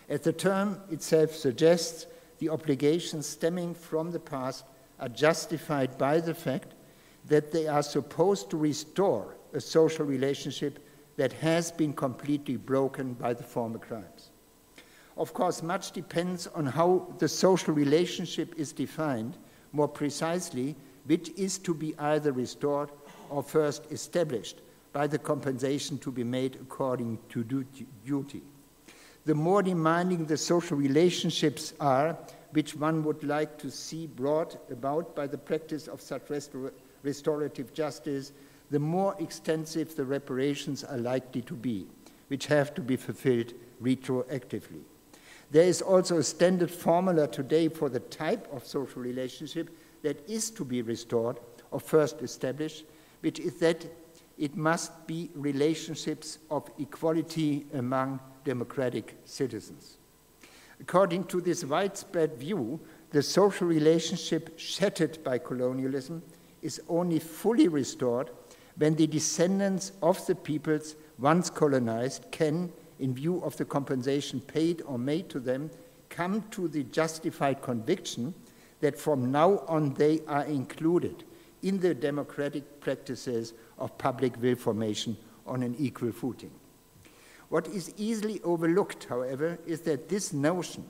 As the term itself suggests, the obligations stemming from the past are justified by the fact that they are supposed to restore a social relationship that has been completely broken by the former crimes. Of course, much depends on how the social relationship is defined, more precisely, which is to be either restored or first established by the compensation to be made according to duty. the more demanding the social relationships are, which one would like to see brought about by the practice of such restorative justice, the more extensive the reparations are likely to be, which have to be fulfilled retroactively. There is also a standard formula today for the type of social relationship that is to be restored or first established, which is that it must be relationships of equality among democratic citizens. According to this widespread view, the social relationship shattered by colonialism is only fully restored when the descendants of the peoples once colonized can, in view of the compensation paid or made to them, come to the justified conviction that from now on they are included in the democratic practices of public will formation on an equal footing. What is easily overlooked, however, is that this notion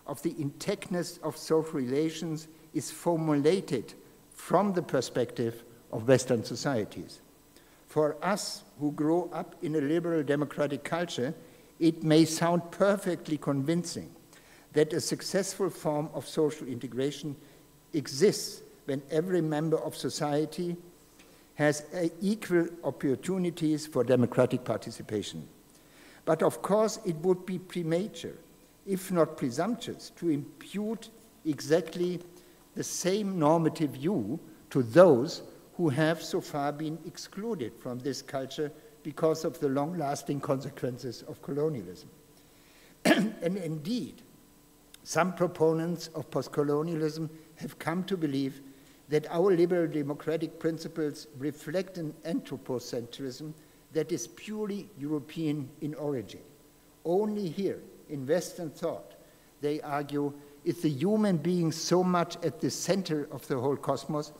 of the intactness of social relations is formulated from the perspective of Western societies. For us who grow up in a liberal democratic culture, it may sound perfectly convincing that a successful form of social integration exists when every member of society has equal opportunities for democratic participation. But of course, it would be premature, if not presumptuous, to impute exactly the same normative view to those who have so far been excluded from this culture because of the long-lasting consequences of colonialism. And indeed, some proponents of post-colonialism have come to believe that our liberal democratic principles reflect an anthropocentrism that is purely European in origin. Only here, in Western thought, they argue, is the human being so much at the center of the whole cosmos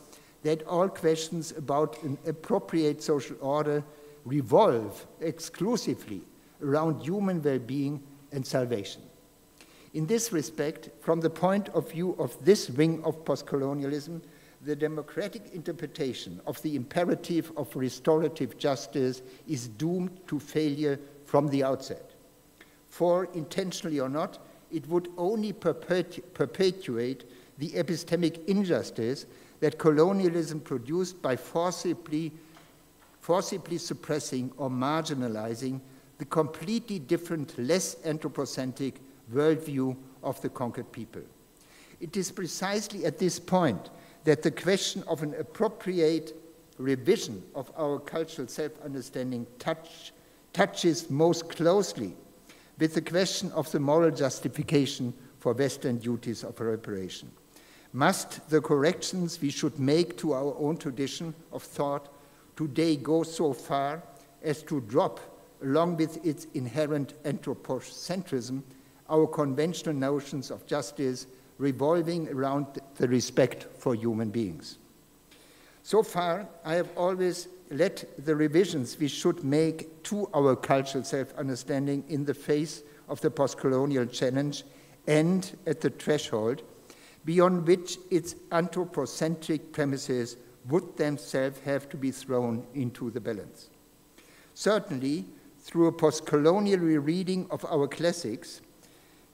that all questions about an appropriate social order revolve exclusively around human well-being and salvation. In this respect, from the point of view of this wing of post-colonialism, the democratic interpretation of the imperative of restorative justice is doomed to failure from the outset. For, intentionally or not, it would only perpetuate the epistemic injustice that colonialism produced by forcibly suppressing or marginalizing the completely different, less anthropocentric worldview of the conquered people. It is precisely at this point that the question of an appropriate revision of our cultural self-understanding touches most closely with the question of the moral justification for Western duties of reparation. Must the corrections we should make to our own tradition of thought today go so far as to drop, along with its inherent anthropocentrism, our conventional notions of justice revolving around the respect for human beings? So far, I have always let the revisions we should make to our cultural self-understanding in the face of the post-colonial challenge end at the threshold beyond which its anthropocentric premises would themselves have to be thrown into the balance. Certainly, through a post-colonial rereading of our classics,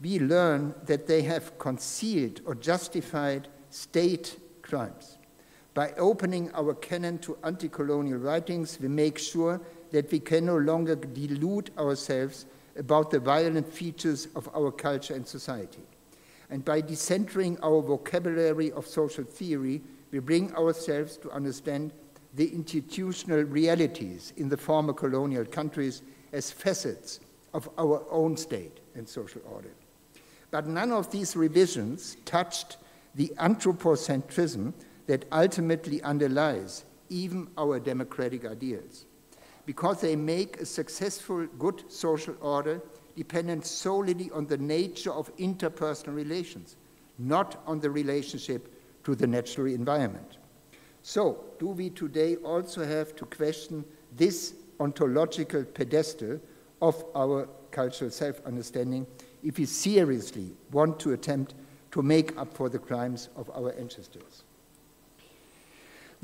we learn that they have concealed or justified state crimes. By opening our canon to anti-colonial writings, we make sure that we can no longer delude ourselves about the violent features of our culture and society. And by decentering our vocabulary of social theory, we bring ourselves to understand the institutional realities in the former colonial countries as facets of our own state and social order. But none of these revisions touched the anthropocentrism that ultimately underlies even our democratic ideals, because they make a successful, good social order dependent solely on the nature of interpersonal relations, not on the relationship to the natural environment. So, do we today also have to question this ontological pedestal of our cultural self-understanding if we seriously want to attempt to make up for the crimes of our ancestors?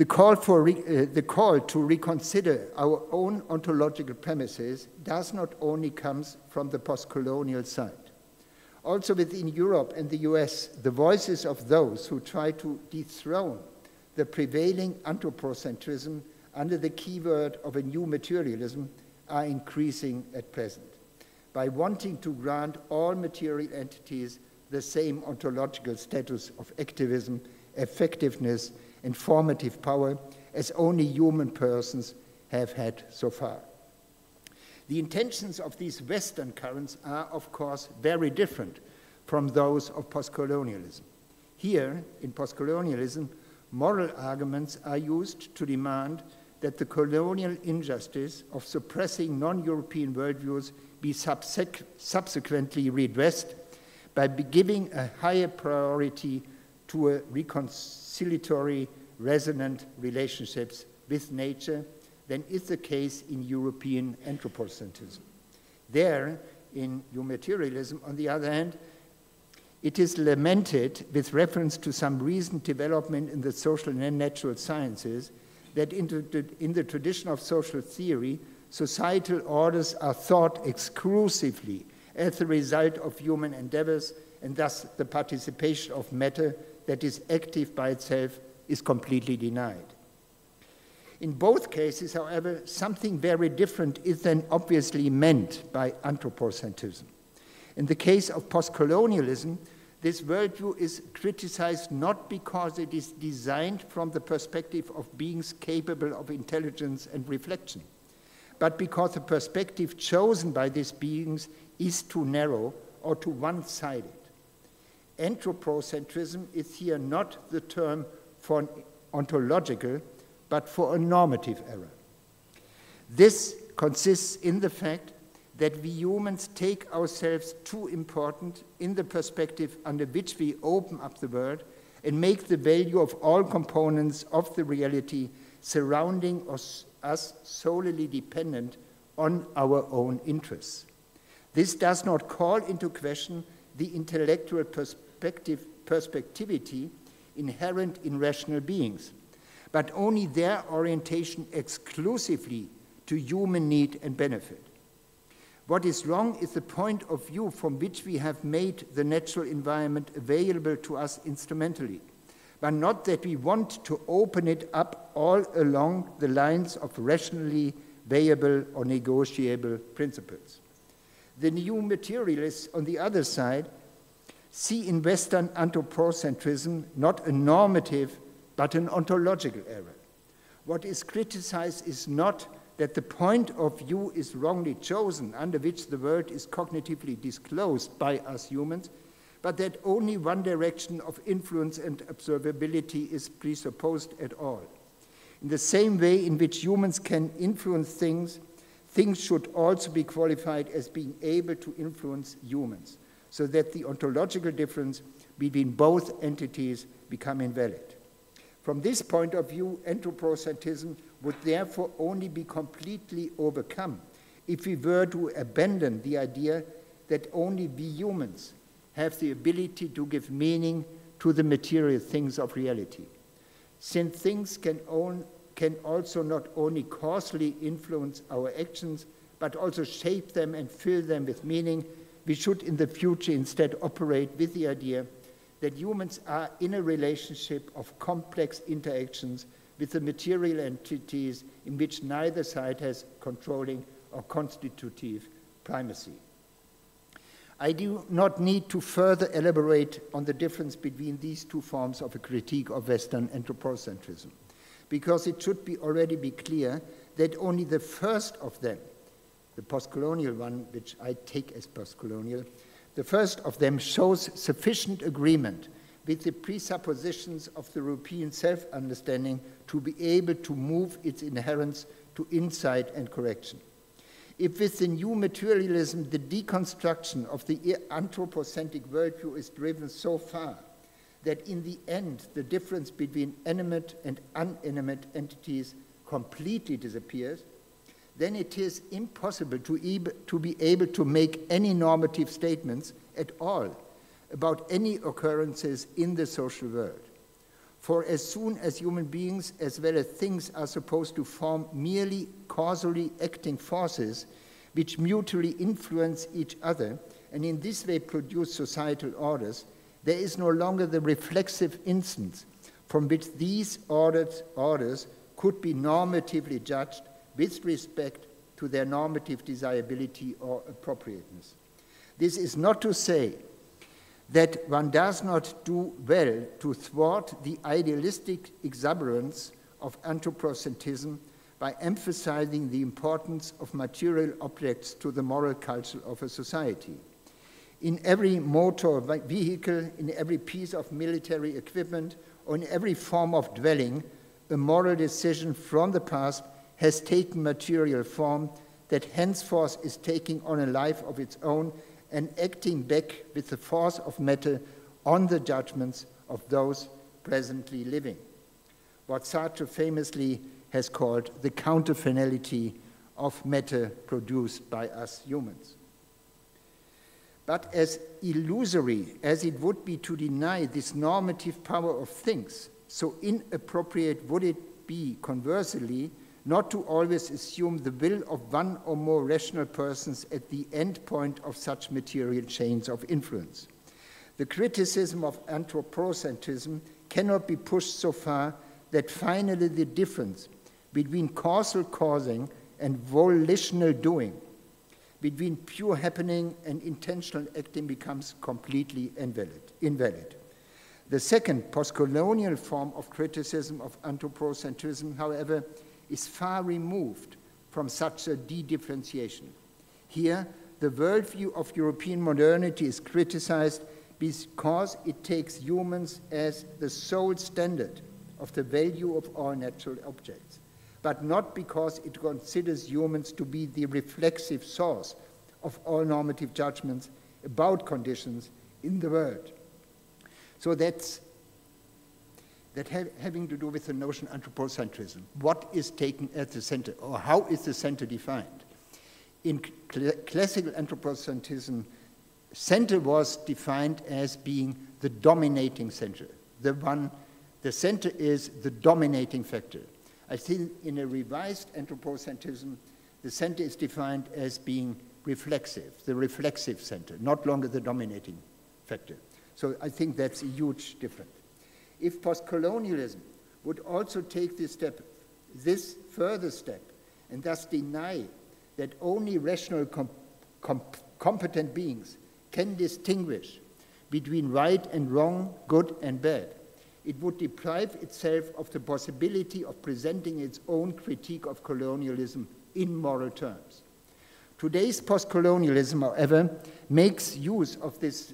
The call to reconsider our own ontological premises does not only come from the post-colonial side. Also within Europe and the US, the voices of those who try to dethrone the prevailing anthropocentrism under the keyword of a new materialism are increasing at present. By wanting to grant all material entities the same ontological status of activism, effectiveness, and formative power as only human persons have had so far. The intentions of these Western currents are, of course, very different from those of postcolonialism. Here, in postcolonialism, moral arguments are used to demand that the colonial injustice of suppressing non-European worldviews be subsequently redressed by giving a higher priority to a reconciliatory, resonant relationships with nature than is the case in European anthropocentrism. There, in new materialism, on the other hand, it is lamented with reference to some recent development in the social and natural sciences that in the tradition of social theory, societal orders are thought exclusively as the result of human endeavors, and thus the participation of matter that is active by itself is completely denied. In both cases, however, something very different is then obviously meant by anthropocentrism. In the case of postcolonialism, this worldview is criticized not because it is designed from the perspective of beings capable of intelligence and reflection, but because the perspective chosen by these beings is too narrow or too one-sided. Anthropocentrism is here not the term for an ontological, but for a normative error. This consists in the fact that we humans take ourselves too important in the perspective under which we open up the world and make the value of all components of the reality surrounding us solely dependent on our own interests. This does not call into question the intellectual perspectivity inherent in rational beings, but only their orientation exclusively to human need and benefit. What is wrong is the point of view from which we have made the natural environment available to us instrumentally, but not that we want to open it up all along the lines of rationally viable or negotiable principles. The new materialists, on the other side, see in Western anthropocentrism not a normative, but an ontological error. What is criticized is not that the point of view is wrongly chosen under which the world is cognitively disclosed by us humans, but that only one direction of influence and observability is presupposed at all. In the same way in which humans can influence things, things should also be qualified as being able to influence humans, so that the ontological difference between both entities become invalid. From this point of view, anthropocentrism would therefore only be completely overcome if we were to abandon the idea that only we humans have the ability to give meaning to the material things of reality. Since things can also not only causally influence our actions, but also shape them and fill them with meaning, we should in the future instead operate with the idea that humans are in a relationship of complex interactions with the material entities in which neither side has controlling or constitutive primacy. I do not need to further elaborate on the difference between these two forms of a critique of Western anthropocentrism, because it should already be clear that only the first of them, the postcolonial one, which I take as postcolonial, the first of them shows sufficient agreement with the presuppositions of the European self-understanding to be able to move its inherence to insight and correction. If with the new materialism the deconstruction of the anthropocentric worldview is driven so far that in the end the difference between animate and inanimate entities completely disappears, then it is impossible to be able to make any normative statements at all about any occurrences in the social world. For as soon as human beings as well as things are supposed to form merely causally acting forces which mutually influence each other and in this way produce societal orders, there is no longer the reflexive instance from which these orders could be normatively judged with respect to their normative desirability or appropriateness. This is not to say that one does not do well to thwart the idealistic exuberance of anthropocentrism by emphasizing the importance of material objects to the moral culture of a society. In every motor vehicle, in every piece of military equipment, or in every form of dwelling, a moral decision from the past has taken material form that henceforth is taking on a life of its own and acting back with the force of matter on the judgments of those presently living. What Sartre famously has called the counterfinality of matter produced by us humans. But as illusory as it would be to deny this normative power of things, so inappropriate would it be, conversely, not to always assume the will of one or more rational persons at the end point of such material chains of influence. The criticism of anthropocentrism cannot be pushed so far that finally the difference between causal causing and volitional doing, between pure happening and intentional acting becomes completely invalid. The second postcolonial form of criticism of anthropocentrism, however, is far removed from such a de-differentiation. Here, the worldview of European modernity is criticized because it takes humans as the sole standard of the value of all natural objects, but not because it considers humans to be the reflexive source of all normative judgments about conditions in the world. So that's having to do with the notion of anthropocentrism. What is taken at the center, or how is the center defined? In classical anthropocentrism, center was defined as being the dominating center. The center is the dominating factor. I think in a revised anthropocentrism, the center is defined as being reflexive, the reflexive center, not longer the dominating factor. So I think that's a huge difference. If postcolonialism would also take this further step, and thus deny that only rational competent beings can distinguish between right and wrong, good and bad, it would deprive itself of the possibility of presenting its own critique of colonialism in moral terms. Today's postcolonialism, however, makes use of this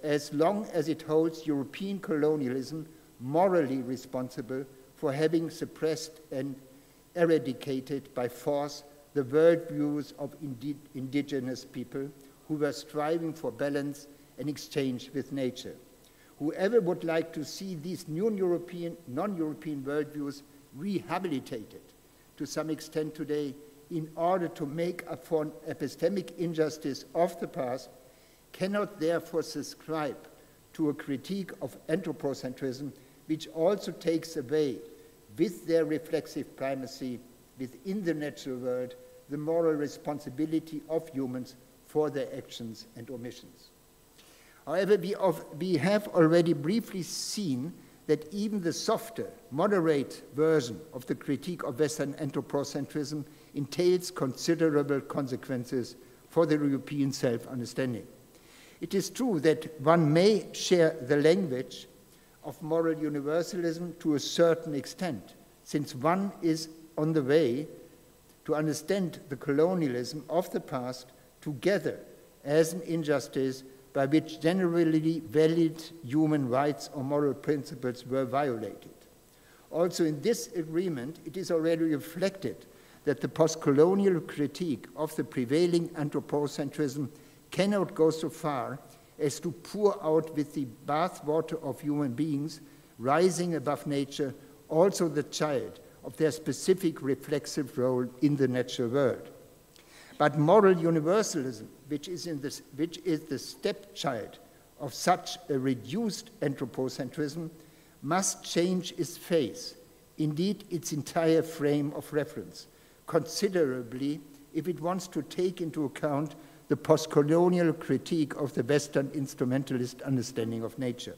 as long as it holds European colonialism morally responsible for having suppressed and eradicated by force the worldviews of indigenous people who were striving for balance and exchange with nature. Whoever would like to see these new non-European worldviews rehabilitated to some extent today in order to make up for an epistemic injustice of the past cannot therefore subscribe to a critique of anthropocentrism, which also takes away, with their reflexive primacy within the natural world, the moral responsibility of humans for their actions and omissions. However, we have already briefly seen that even the softer, moderate version of the critique of Western anthropocentrism entails considerable consequences for the European self-understanding. It is true that one may share the language of moral universalism to a certain extent, since one is on the way to understand the colonialism of the past together as an injustice by which generally valid human rights or moral principles were violated. Also in this agreement, it is already reflected that the post-colonial critique of the prevailing anthropocentrism cannot go so far as to pour out with the bathwater of human beings rising above nature also the child of their specific reflexive role in the natural world. But moral universalism, which is the stepchild of such a reduced anthropocentrism, must change its face, indeed its entire frame of reference, considerably if it wants to take into account the post-colonial critique of the Western instrumentalist understanding of nature.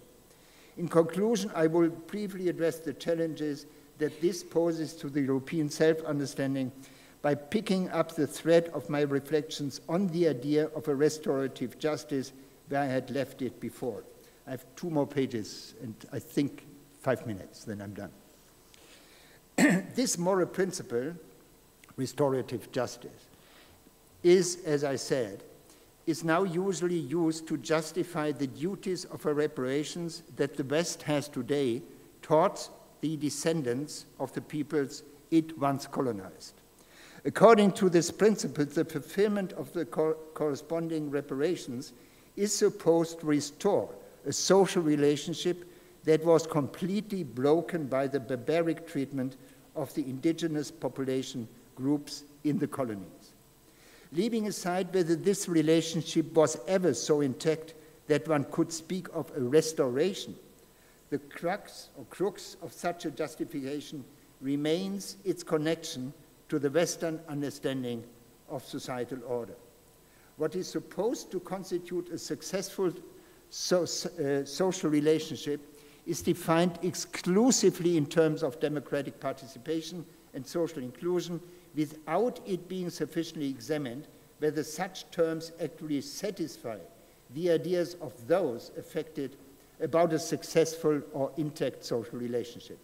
In conclusion, I will briefly address the challenges that this poses to the European self-understanding by picking up the thread of my reflections on the idea of a restorative justice where I had left it before. I have 2 more pages and I think 5 minutes, then I'm done. This moral principle, restorative justice, is, as I said, is now usually used to justify the duties of reparations that the West has today towards the descendants of the peoples it once colonized. According to this principle, the fulfillment of the corresponding reparations is supposed to restore a social relationship that was completely broken by the barbaric treatment of the indigenous population groups in the colonies. Leaving aside whether this relationship was ever so intact that one could speak of a restoration, the crux of such a justification remains its connection to the Western understanding of societal order. What is supposed to constitute a successful social relationship is defined exclusively in terms of democratic participation and social inclusion, without it being sufficiently examined whether such terms actually satisfy the ideas of those affected about a successful or intact social relationship.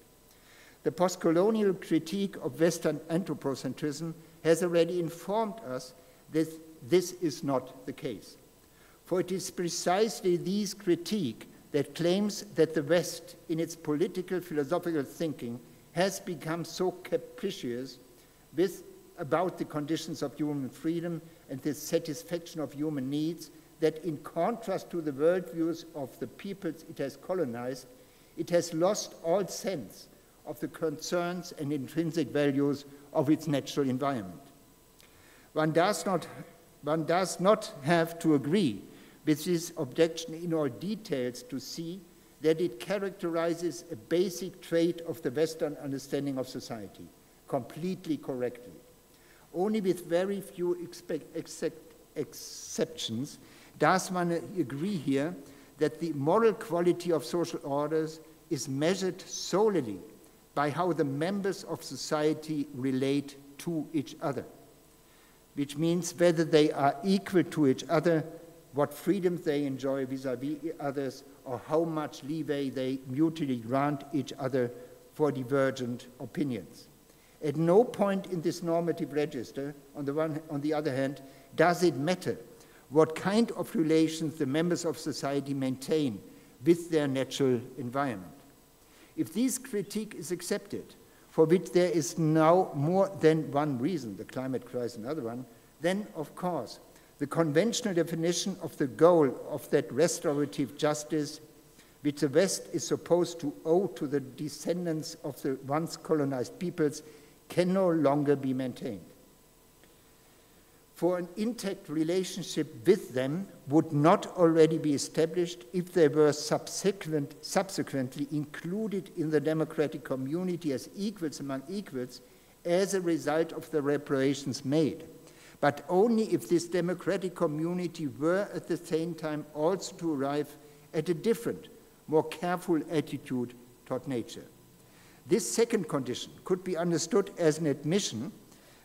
The post-colonial critique of Western anthropocentrism has already informed us that this is not the case. For it is precisely this critique that claims that the West, in its political philosophical thinking, has become so capricious about the conditions of human freedom and the satisfaction of human needs that, in contrast to the worldviews of the peoples it has colonized, it has lost all sense of the concerns and intrinsic values of its natural environment. One does not have to agree with this objection in all details to see that it characterizes a basic trait of the Western understanding of society, completely correctly. Only with very few exceptions does one agree here that the moral quality of social orders is measured solely by how the members of society relate to each other, which means whether they are equal to each other, what freedoms they enjoy vis-à-vis others, or how much leeway they mutually grant each other for divergent opinions. At no point in this normative register, on the other hand, does it matter what kind of relations the members of society maintain with their natural environment. If this critique is accepted, for which there is now more than one reason, the climate crisis another one, then of course the conventional definition of the goal of that restorative justice which the West is supposed to owe to the descendants of the once colonized peoples can no longer be maintained. For an intact relationship with them would not already be established if they were subsequently included in the democratic community as equals among equals as a result of the reparations made, but only if this democratic community were at the same time also to arrive at a different, more careful attitude toward nature. This second condition could be understood as an admission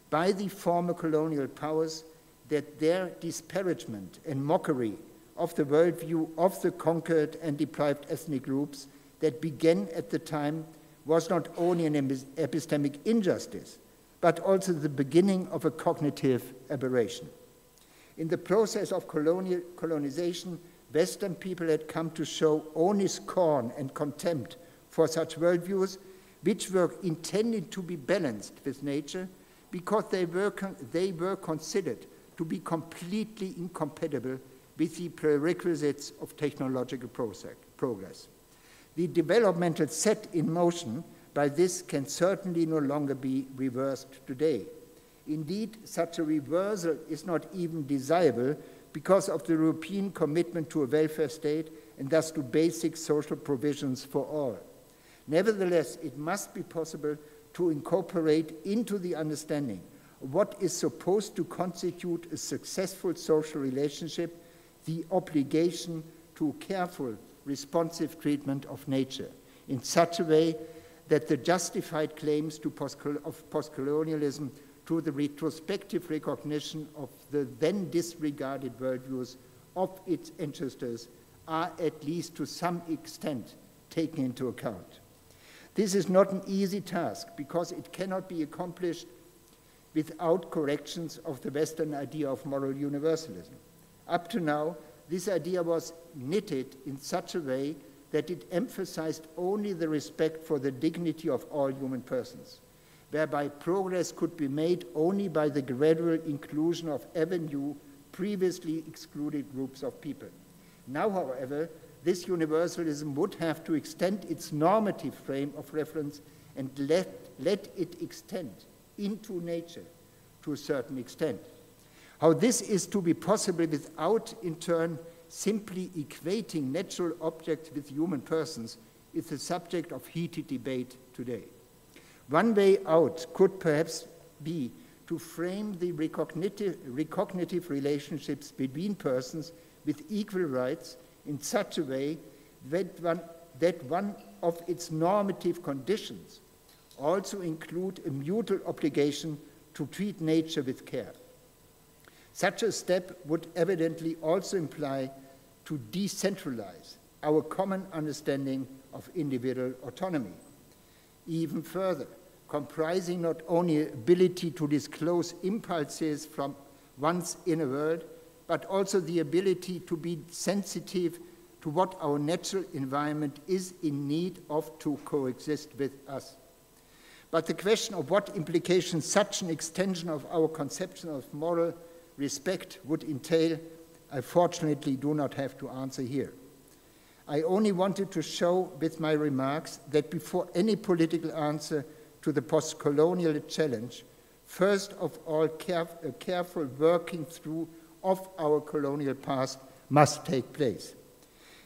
by the former colonial powers that their disparagement and mockery of the worldview of the conquered and deprived ethnic groups that began at the time was not only an epistemic injustice, but also the beginning of a cognitive aberration. In the process of colonization, Western people had come to show only scorn and contempt for such worldviews, which were intended to be balanced with nature, because they were considered to be completely incompatible with the prerequisites of technological progress. The developmental set in motion by this can certainly no longer be reversed today. Indeed, such a reversal is not even desirable because of the European commitment to a welfare state and thus to basic social provisions for all. Nevertheless, it must be possible to incorporate into the understanding what is supposed to constitute a successful social relationship the obligation to careful, responsive treatment of nature in such a way that the justified claims of postcolonialism to the retrospective recognition of the then disregarded worldviews of its ancestors are at least to some extent taken into account. This is not an easy task because it cannot be accomplished without corrections of the Western idea of moral universalism. Up to now, this idea was knitted in such a way that it emphasized only the respect for the dignity of all human persons, whereby progress could be made only by the gradual inclusion of ever new, previously excluded groups of people. Now, however, this universalism would have to extend its normative frame of reference and let it extend into nature to a certain extent. How this is to be possible without, in turn, simply equating natural objects with human persons is the subject of heated debate today. One way out could perhaps be to frame the recognitive relationships between persons with equal rights in such a way that one of its normative conditions also include a mutual obligation to treat nature with care. Such a step would evidently also imply to decentralize our common understanding of individual autonomy. Even further, comprising not only ability to disclose impulses from one's inner world, but also the ability to be sensitive to what our natural environment is in need of to coexist with us. But the question of what implications such an extension of our conception of moral respect would entail, I fortunately do not have to answer here. I only wanted to show with my remarks that before any political answer to the post-colonial challenge, first of all, a careful working through of our colonial past must take place.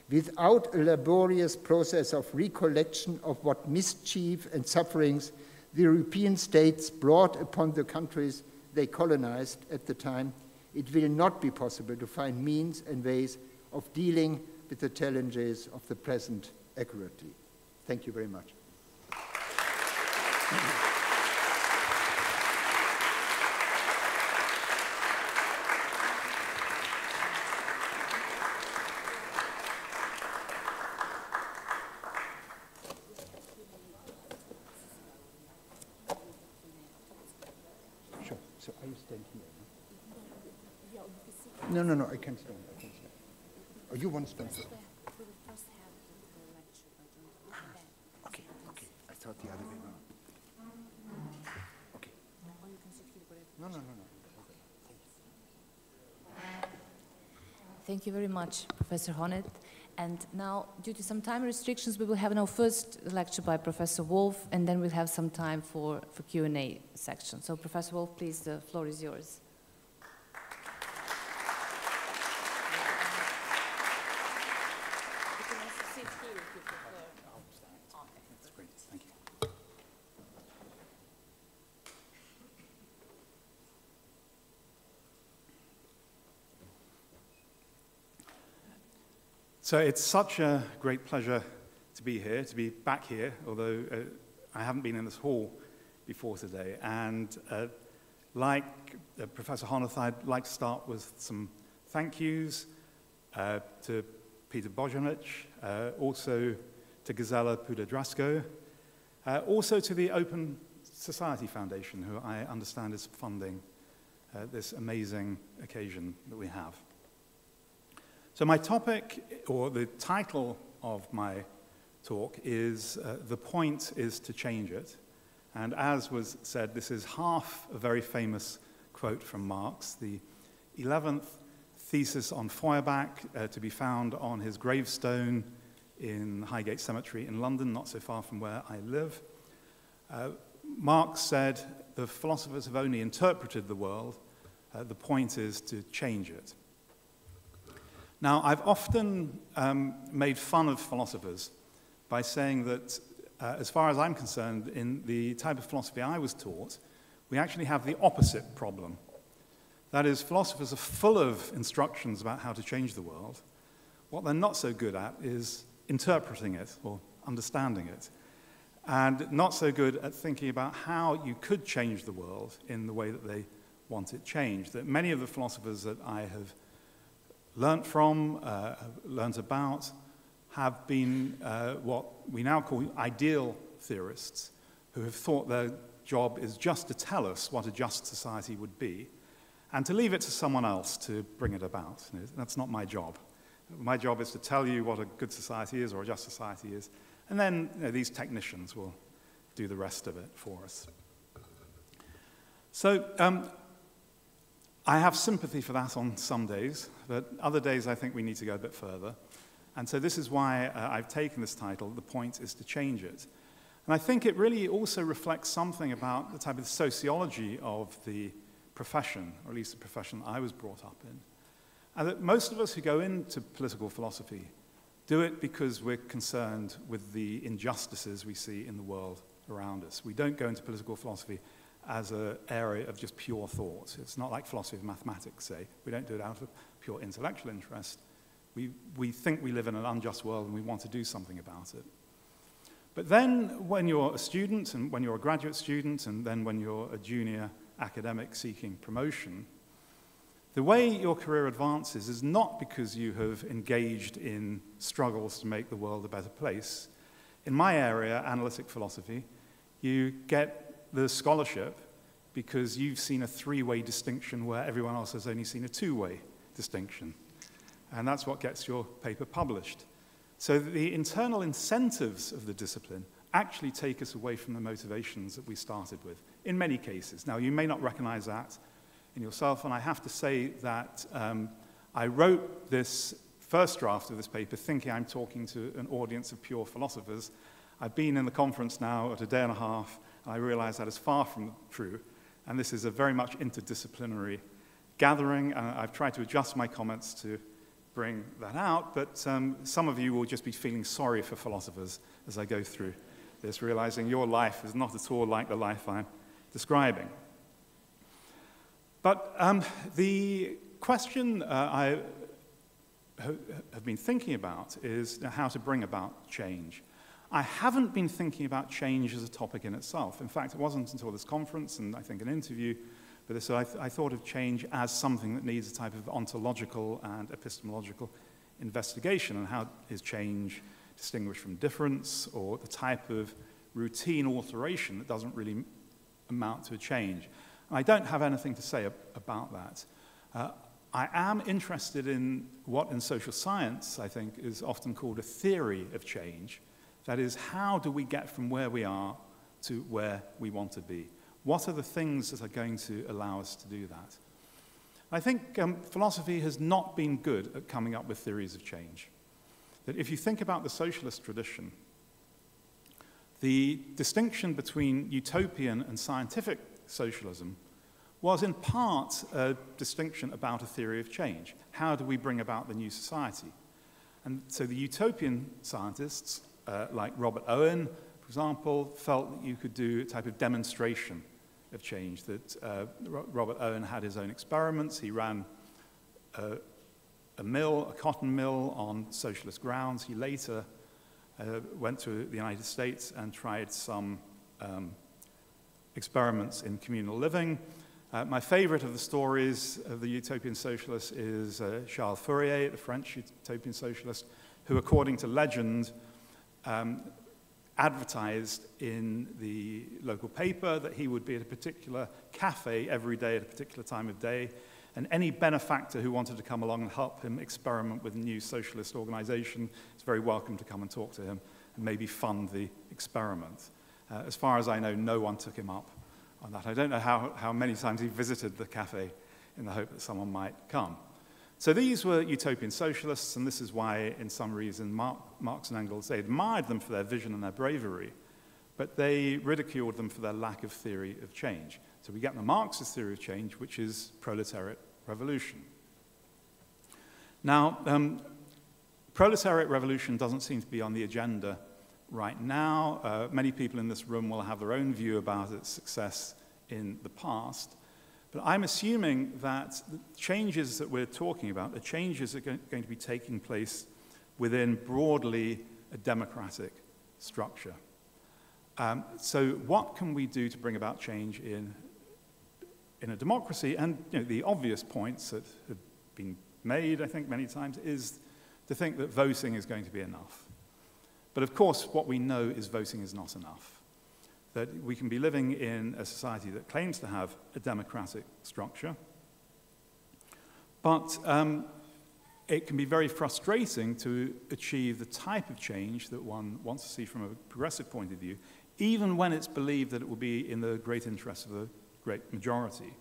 Without a laborious process of recollection of what mischief and sufferings the European states brought upon the countries they colonized at the time, it will not be possible to find means and ways of dealing with the challenges of the present accurately. Thank you very much. Sure. So I stand here. No, I can stand. Oh, you want to stand? Okay. I thought the other way around. Okay. No. Thank you very much, Professor Honneth. And now, due to some time restrictions, we will have our first lecture by Professor Wolff, and then we'll have some time for Q&A section. So, Professor Wolff, please, the floor is yours. So it's such a great pleasure to be here, to be back here, although I haven't been in this hall before today. And like Professor Honneth, I'd like to start with some thank yous to Peter Bojanic, also to Gazela Pudadrasko, also to the Open Society Foundation, who I understand is funding this amazing occasion that we have. So my topic, or the title of my talk, is The Point is to Change It. And as was said, this is half a very famous quote from Marx, the 11th thesis on Feuerbach, to be found on his gravestone in Highgate Cemetery in London, not so far from where I live. Marx said, the philosophers have only interpreted the world, the point is to change it. Now, I've often made fun of philosophers by saying that as far as I'm concerned, in the type of philosophy I was taught, we actually have the opposite problem. That is, philosophers are full of instructions about how to change the world. What they're not so good at is interpreting it or understanding it, and not so good at thinking about how you could change the world in the way that they want it changed. That many of the philosophers that I have learnt from, learnt about, have been what we now call ideal theorists, who have thought their job is just to tell us what a just society would be, and to leave it to someone else to bring it about. That's not my job. My job is to tell you what a good society is or a just society is, and then these technicians will do the rest of it for us. So I have sympathy for that on some days, but other days I think we need to go a bit further. And so this is why I've taken this title, The Point is to Change It. And I think it really also reflects something about the type of sociology of the profession, or at least the profession I was brought up in. And that most of us who go into political philosophy do it because we're concerned with the injustices we see in the world around us. We don't go into political philosophy as an area of just pure thought. It's not like philosophy of mathematics, say. We don't do it out of pure intellectual interest. We think we live in an unjust world and we want to do something about it. But then when you're a student, and when you're a graduate student, and then when you're a junior academic seeking promotion, the way your career advances is not because you have engaged in struggles to make the world a better place. In my area, analytic philosophy, you get the scholarship because you've seen a three-way distinction where everyone else has only seen a two-way distinction. And that's what gets your paper published. So the internal incentives of the discipline actually take us away from the motivations that we started with, in many cases. Now, you may not recognize that in yourself, and I have to say that I wrote this first draft of this paper thinking I'm talking to an audience of pure philosophers. I've been in the conference now at a day and a half, and I realize that is far from true, and this is a very much interdisciplinary gathering, and I've tried to adjust my comments to bring that out, but some of you will just be feeling sorry for philosophers as I go through this, realizing your life is not at all like the life I'm describing. But the question I have been thinking about is how to bring about change. I haven't been thinking about change as a topic in itself. In fact, it wasn't until this conference and I think an interview for this, I thought of change as something that needs a type of ontological and epistemological investigation, and how is change distinguished from difference, or the type of routine alteration that doesn't really amount to a change. And I don't have anything to say about that. I am interested in what in social science I think is often called a theory of change. That is, how do we get from where we are to where we want to be? What are the things that are going to allow us to do that? I think philosophy has not been good at coming up with theories of change. That if you think about the socialist tradition, the distinction between utopian and scientific socialism was in part a distinction about a theory of change. How do we bring about the new society? And so the utopian scientists, like Robert Owen, for example, felt that you could do a type of demonstration of change, that Robert Owen had his own experiments. He ran a mill, a cotton mill, on socialist grounds. He later went to the United States and tried some experiments in communal living. My favorite of the stories of the utopian socialists is Charles Fourier, the French utopian socialist, who, according to legend, advertised in the local paper that he would be at a particular cafe every day at a particular time of day, and any benefactor who wanted to come along and help him experiment with a new socialist organization is very welcome to come and talk to him and maybe fund the experiment. As far as I know, no one took him up on that. I don't know how many times he visited the cafe in the hope that someone might come. So these were utopian socialists, and this is why, in some reason, Marx and Engels, they admired them for their vision and their bravery, but they ridiculed them for their lack of theory of change. So we get the Marxist theory of change, which is proletariat revolution. Now, proletariat revolution doesn't seem to be on the agenda right now. Many people in this room will have their own view about its success in the past. But I'm assuming that the changes that we're talking about, the changes that are going to be taking place within broadly a democratic structure. So what can we do to bring about change in a democracy? And the obvious points that have been made, I think, many times, is to think that voting is going to be enough. But of course, what we know is voting is not enough. That we can be living in a society that claims to have a democratic structure, but it can be very frustrating to achieve the type of change that one wants to see from a progressive point of view, even when it's believed that it will be in the great interest of the great majority.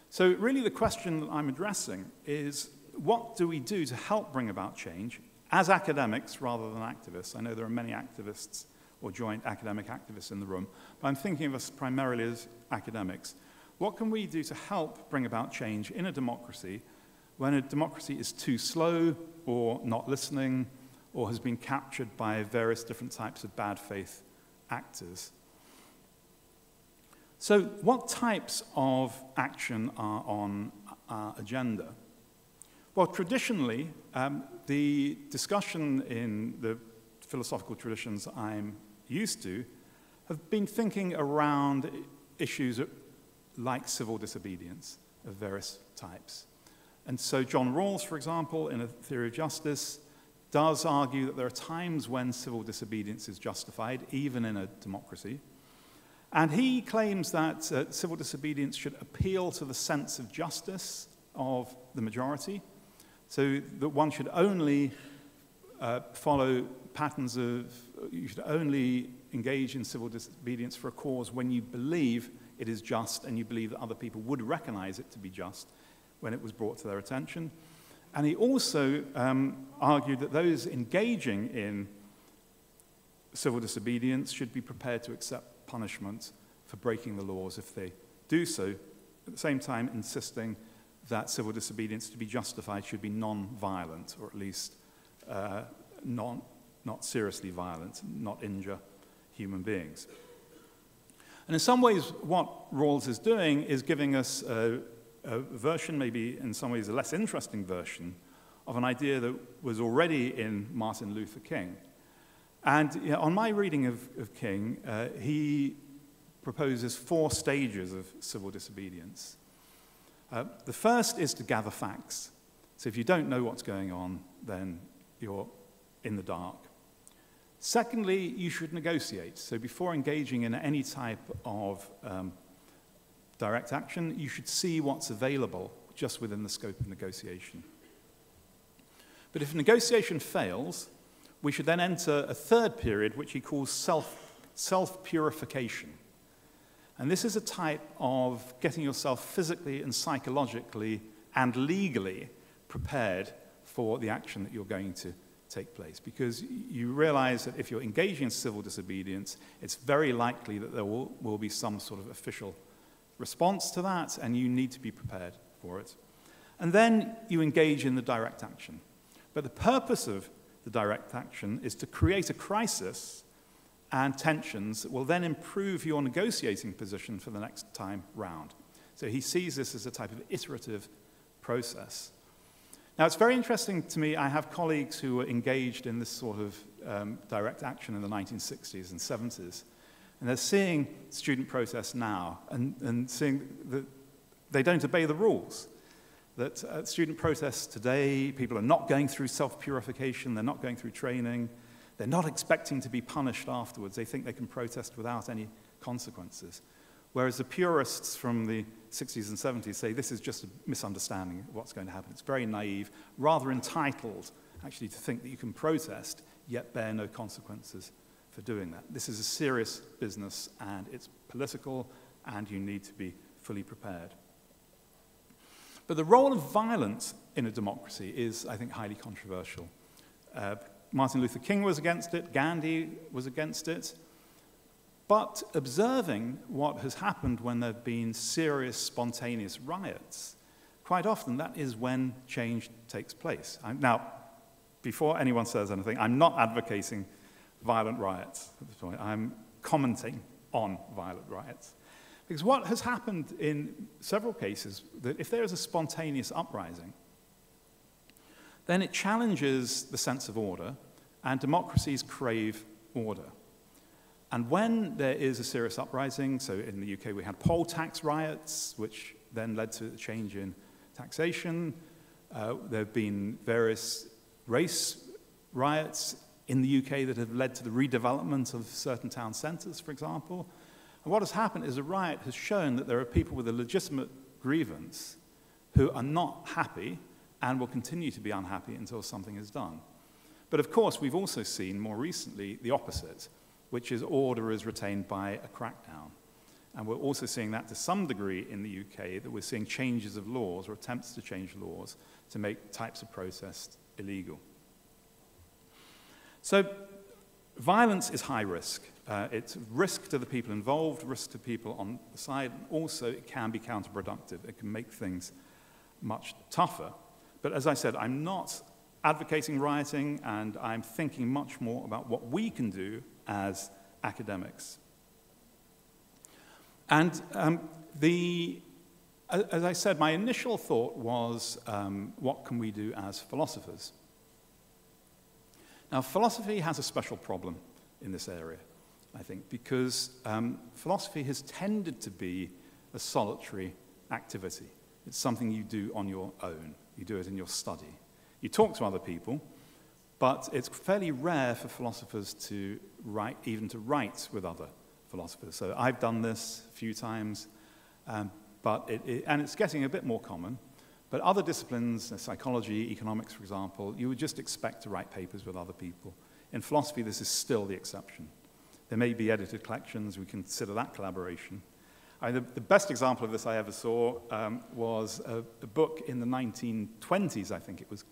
So really the question that I'm addressing is, what do we do to help bring about change as academics rather than activists? I know there are many activists or joint academic activists in the room, but I'm thinking of us primarily as academics. What can we do to help bring about change in a democracy when a democracy is too slow or not listening or has been captured by various different types of bad faith actors? So what types of action are on our agenda? Well, traditionally, the discussion in the philosophical traditions I'm used to have been thinking around issues like civil disobedience of various types. And so John Rawls, for example, in A Theory of Justice, does argue that there are times when civil disobedience is justified, even in a democracy. And he claims that civil disobedience should appeal to the sense of justice of the majority, so that one should only follow patterns of, you should only engage in civil disobedience for a cause when you believe it is just and you believe that other people would recognize it to be just when it was brought to their attention. And he also argued that those engaging in civil disobedience should be prepared to accept punishment for breaking the laws if they do so, at the same time insisting that civil disobedience to be justified should be non-violent, or at least not seriously violent, not injure human beings. And in some ways, what Rawls is doing is giving us a version, maybe in some ways a less interesting version, of an idea that was already in Martin Luther King. And on my reading of King, he proposes 4 stages of civil disobedience. The first is to gather facts. So if you don't know what's going on, then you're in the dark. Secondly, you should negotiate. So before engaging in any type of direct action, you should see what's available just within the scope of negotiation. But if negotiation fails, we should then enter a third period, which he calls self-purification. And this is a type of getting yourself physically and psychologically and legally prepared for the action that you're going to take place. Because you realize that if you're engaging in civil disobedience, it's very likely that there will be some sort of official response to that, and you need to be prepared for it. And then you engage in the direct action. But the purpose of the direct action is to create a crisis and tensions that will then improve your negotiating position for the next time round. So he sees this as a type of iterative process. Now, it's very interesting to me. I have colleagues who were engaged in this sort of direct action in the 1960s and 70s, and they're seeing student protests now and seeing that they don't obey the rules. That at student protests today, people are not going through self-purification, they're not going through training, they're not expecting to be punished afterwards. They think they can protest without any consequences. Whereas the purists from the 60s and 70s say this is just a misunderstanding of what's going to happen. It's very naive, rather entitled, actually, to think that you can protest, yet bear no consequences for doing that. This is a serious business, and it's political, and you need to be fully prepared. But the role of violence in a democracy is, I think, highly controversial. Martin Luther King was against it, Gandhi was against it. But observing what has happened when there have been serious, spontaneous riots, quite often that is when change takes place. Now, before anyone says anything, I'm not advocating violent riots at this point. I'm commenting on violent riots. Because what has happened in several cases, that if there is a spontaneous uprising, then it challenges the sense of order, and democracies crave order. And when there is a serious uprising, so in the UK we had poll tax riots, which then led to a change in taxation. There have been various race riots in the UK that have led to the redevelopment of certain town centres, for example. And what has happened is a riot has shown that there are people with a legitimate grievance who are not happy and will continue to be unhappy until something is done. But of course, we've also seen more recently the opposite, which is order is retained by a crackdown. And we're also seeing that to some degree in the UK, that we're seeing changes of laws or attempts to change laws to make types of protest illegal. So violence is high risk. It's risk to the people involved, risk to people on the side, and also it can be counterproductive. It can make things much tougher. But as I said, I'm not advocating rioting, and I'm thinking much more about what we can do as academics. And as I said, my initial thought was, what can we do as philosophers? Now, philosophy has a special problem in this area, I think, because philosophy has tended to be a solitary activity. It's something you do on your own. You do it in your study. You talk to other people, but it's fairly rare for philosophers to write, even to write with other philosophers. So I've done this a few times, and it's getting a bit more common. But other disciplines, psychology, economics, for example, you would just expect to write papers with other people. In philosophy, this is still the exception. There may be edited collections. We consider that collaboration. The best example of this I ever saw was a book in the 1920s, I think it was,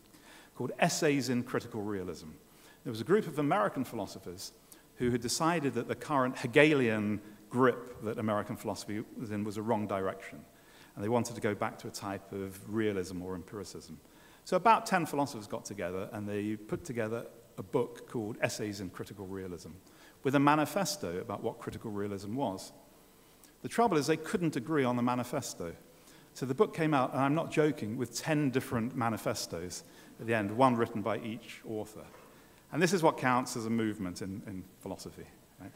called Essays in Critical Realism. There was a group of American philosophers who had decided that the current Hegelian grip that American philosophy was in was a wrong direction. And they wanted to go back to a type of realism or empiricism. So about 10 philosophers got together, and they put together a book called Essays in Critical Realism, with a manifesto about what critical realism was. The trouble is they couldn't agree on the manifesto. So the book came out, and I'm not joking, with 10 different manifestos at the end, one written by each author. And this is what counts as a movement in philosophy. Right?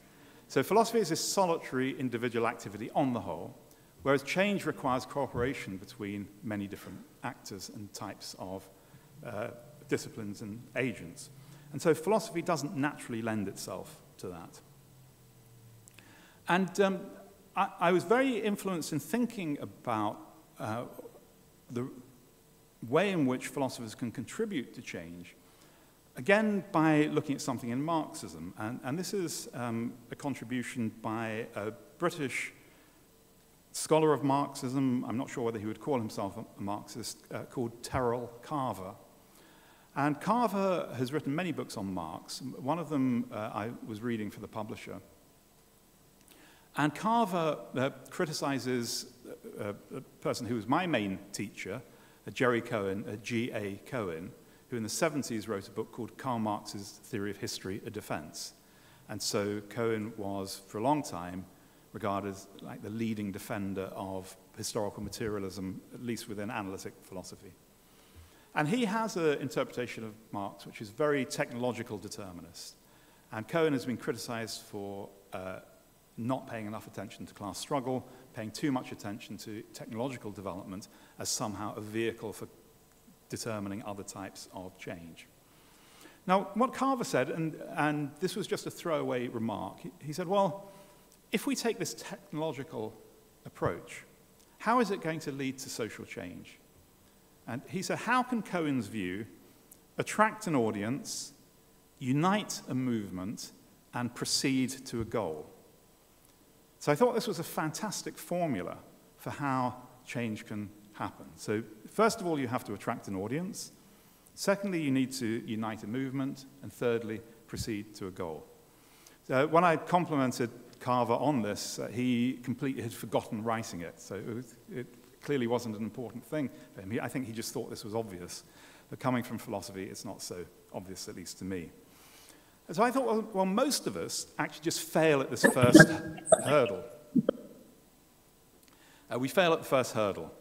So philosophy is this solitary individual activity on the whole, whereas change requires cooperation between many different actors and types of disciplines and agents. And so philosophy doesn't naturally lend itself to that. And I was very influenced in thinking about the way in which philosophers can contribute to change, again, by looking at something in Marxism. And this is a contribution by a British scholar of Marxism, I'm not sure whether he would call himself a Marxist, called Terrell Carver. And Carver has written many books on Marx. One of them I was reading for the publisher. And Carver criticizes a person who was my main teacher, Jerry Cohen, G.A. Cohen, who in the 70s wrote a book called Karl Marx's Theory of History, A Defense. And so Cohen was, for a long time, regarded as like the leading defender of historical materialism, at least within analytic philosophy. And he has an interpretation of Marx which is very technological determinist. And Cohen has been criticized for not paying enough attention to class struggle, paying too much attention to technological development as somehow a vehicle for determining other types of change. Now, what Carver said, and this was just a throwaway remark, he said, well, if we take this technological approach, how is it going to lead to social change? And he said, how can Cohen's view attract an audience, unite a movement, and proceed to a goal? So I thought this was a fantastic formula for how change can happen. So first of all, you have to attract an audience. Secondly, you need to unite a movement. And thirdly, proceed to a goal. When I complimented Carver on this, he completely had forgotten writing it. So it clearly wasn't an important thing for him. I think he just thought this was obvious. But coming from philosophy, it's not so obvious, at least to me. And so I thought, well, most of us actually just fail at this first hurdle. We fail at the first hurdle.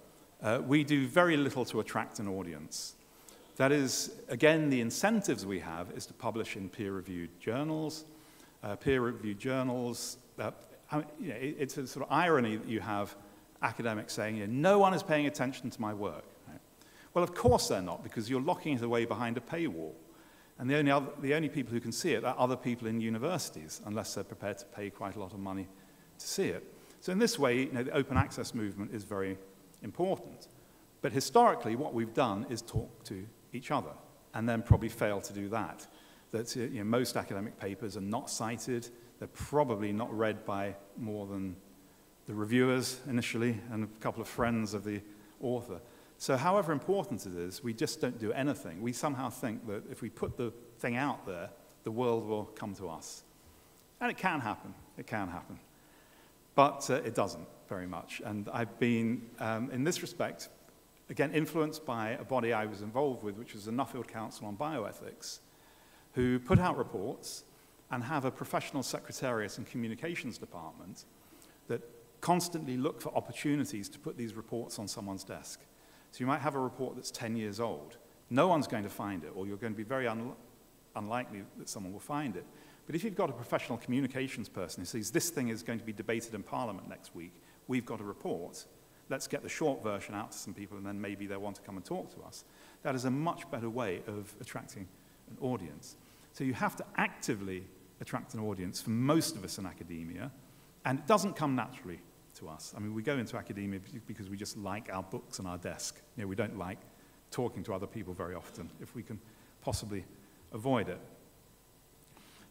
We do very little to attract an audience. That is, again, the incentives we have is to publish in peer-reviewed journals. Peer-reviewed journals, it's a sort of irony that you have academics saying, no one is paying attention to my work. Right? Well, of course they're not, because you're locking it away behind a paywall. And the only people who can see it are other people in universities, unless they're prepared to pay quite a lot of money to see it. So in this way, the open access movement is very important. But historically, what we've done is talk to each other, and then probably fail to do that. That most academic papers are not cited. They're probably not read by more than the reviewers initially and a couple of friends of the author. So however important it is, we just don't do anything. We somehow think that if we put the thing out there, the world will come to us. And it can happen. It can happen. But it doesn't very much. And I've been, in this respect, again, influenced by a body I was involved with, which was the Nuffield Council on Bioethics, who put out reports and have a professional secretariat and communications department that constantly look for opportunities to put these reports on someone's desk. So you might have a report that's 10 years old. No one's going to find it, or you're going to be very unlikely that someone will find it. But if you've got a professional communications person who says, this thing is going to be debated in Parliament next week, we've got a report, let's get the short version out to some people, and then maybe they'll want to come and talk to us. That is a much better way of attracting an audience. So you have to actively attract an audience for most of us in academia, and it doesn't come naturally to us. I mean, we go into academia because we just like our books and our desk. We don't like talking to other people very often, if we can possibly avoid it.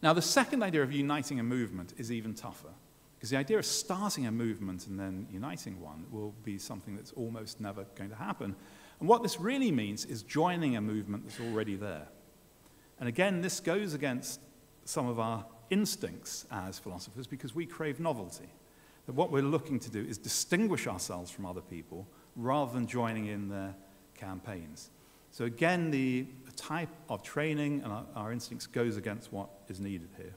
Now, the second idea of uniting a movement is even tougher, because the idea of starting a movement and then uniting one will be something that's almost never going to happen. And what this really means is joining a movement that's already there. And again, this goes against some of our instincts as philosophers, because we crave novelty. That what we're looking to do is distinguish ourselves from other people rather than joining in their campaigns. So again, the type of training and our instincts goes against what is needed here.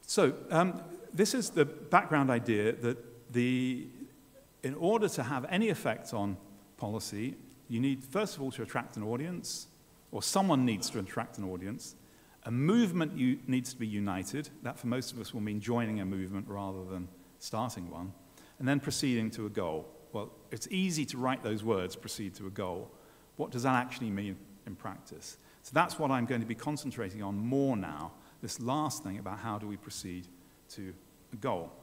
So this is the background idea that in order to have any effect on policy, you need, first of all, to attract an audience, or someone needs to attract an audience. A movement needs to be united. That, for most of us, will mean joining a movement rather than starting one. And then proceeding to a goal. Well, it's easy to write those words, proceed to a goal. What does that actually mean in practice? So that's what I'm going to be concentrating on more now, this last thing about how do we proceed to a goal.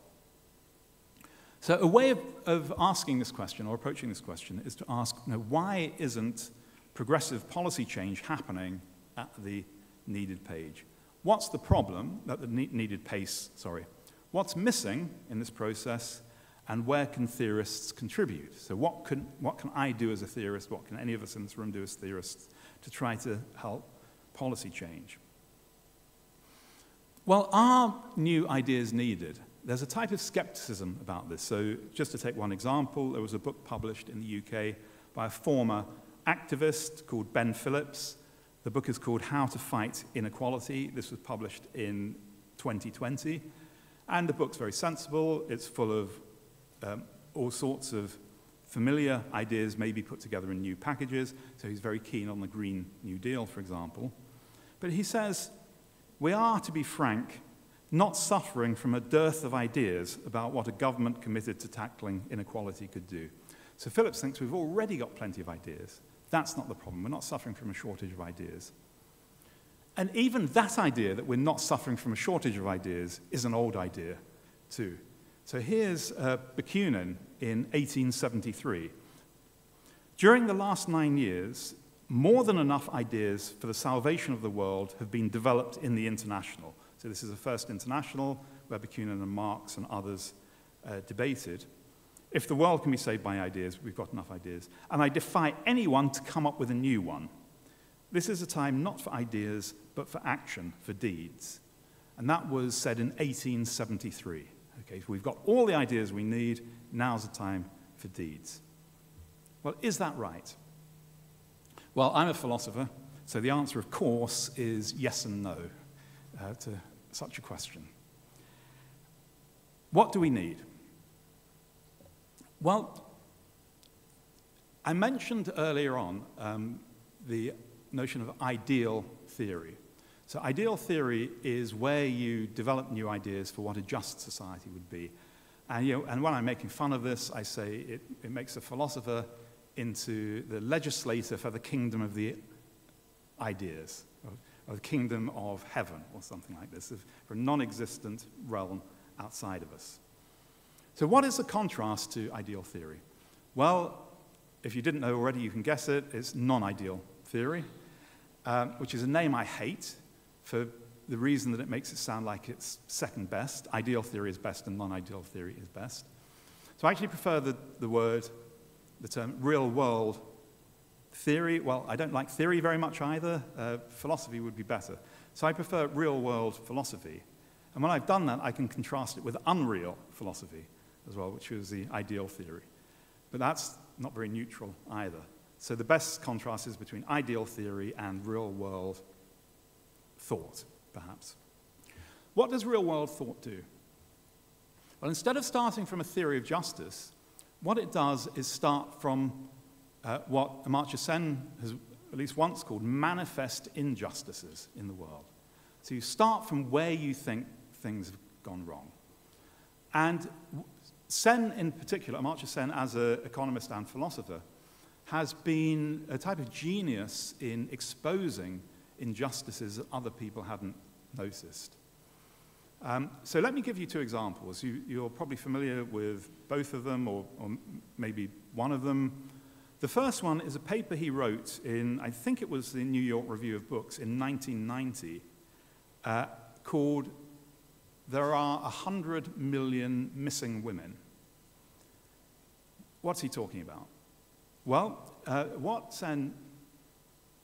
So a way of asking this question, or approaching this question, is to ask, why isn't progressive policy change happening at the needed page? What's the problem at the needed pace, What's missing in this process, and where can theorists contribute? So what can I do as a theorist, what can any of us in this room do as theorists to try to help policy change? Well, are new ideas needed? There's a type of skepticism about this. So just to take one example, there was a book published in the UK by a former activist called Ben Phillips. The book is called How to Fight Inequality. This was published in 2020. And the book's very sensible. It's full of all sorts of familiar ideas maybe put together in new packages. So he's very keen on the Green New Deal, for example. But he says, we are, to be frank, not suffering from a dearth of ideas about what a government committed to tackling inequality could do. So Phillips thinks we've already got plenty of ideas. That's not the problem. We're not suffering from a shortage of ideas. And even that idea that we're not suffering from a shortage of ideas is an old idea, too. So here's Bakunin in 1873. During the last 9 years, more than enough ideas for the salvation of the world have been developed in the International. So this is the first International where Bakunin and Marx and others debated. If the world can be saved by ideas, we've got enough ideas. And I defy anyone to come up with a new one. This is a time not for ideas, but for action, for deeds. And that was said in 1873. Okay, so we've got all the ideas we need, now's the time for deeds. Well, is that right? Well, I'm a philosopher, So the answer, of course, is yes and no to such a question. What do we need? Well, I mentioned earlier on the notion of ideal theory. So ideal theory is where you develop new ideas for what a just society would be. And when I'm making fun of this, I say it makes a philosopher into the legislator for the kingdom of the ideas, or the kingdom of heaven, or something like this, for a non-existent realm outside of us. So what is the contrast to ideal theory? Well, if you didn't know already, you can guess it. It's non-ideal theory, which is a name I hate for the reason that it makes it sound like it's second best. Ideal theory is best and non-ideal theory is best. So I actually prefer the term real-world theory. Well, I don't like theory very much either. Philosophy would be better. So I prefer real-world philosophy. And when I've done that, I can contrast it with unreal philosophy as well, which is the ideal theory. But that's not very neutral either. So the best contrast is between ideal theory and real-world thought, perhaps. What does real-world thought do? Well, instead of starting from a theory of justice, what it does is start from what Amartya Sen has at least once called manifest injustices in the world. So you start from where you think things have gone wrong. And Sen in particular, Amartya Sen as an economist and philosopher, has been a type of genius in exposing injustices that other people hadn't noticed. So let me give you two examples. You're probably familiar with both of them, or maybe one of them. The first one is a paper he wrote in, I think it was the New York Review of Books in 1990, called "There Are 100 Million Missing Women." What's he talking about? Well, what Sen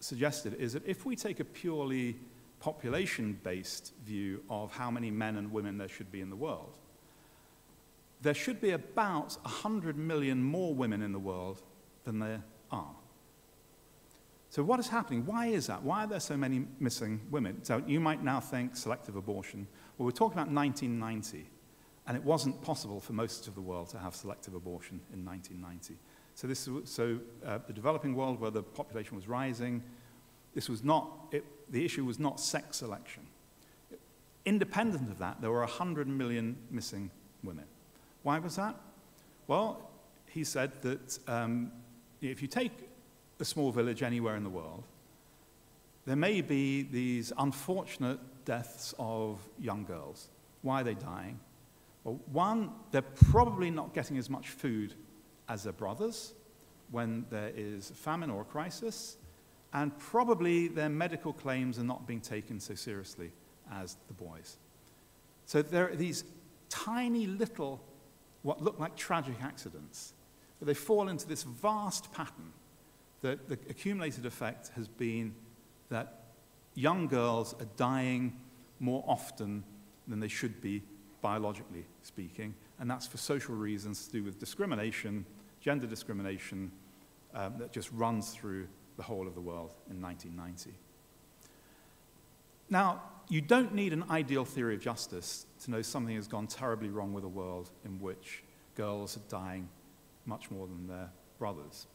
suggested is that if we take a purely population-based view of how many men and women there should be in the world, there should be about 100 million more women in the world than there are. So what is happening? Why is that? Why are there so many missing women? So you might now think selective abortion. Well, we're talking about 1990, and it wasn't possible for most of the world to have selective abortion in 1990. So the developing world where the population was rising, the issue was not sex selection. Independent of that, there were 100 million missing women. Why was that? Well, he said that if you take a small village anywhere in the world, there may be these unfortunate deaths of young girls. Why are they dying? Well, one, they're probably not getting as much food as their brothers when there is a famine or a crisis, and probably their medical claims are not being taken so seriously as the boys. So there are these tiny little, what look like tragic accidents, but they fall into this vast pattern that the accumulated effect has been that young girls are dying more often than they should be, biologically speaking, and that's for social reasons to do with discrimination, gender discrimination, that just runs through the whole of the world in 1990. Now, you don't need an ideal theory of justice to know something has gone terribly wrong with a world in which girls are dying much more than their brothers.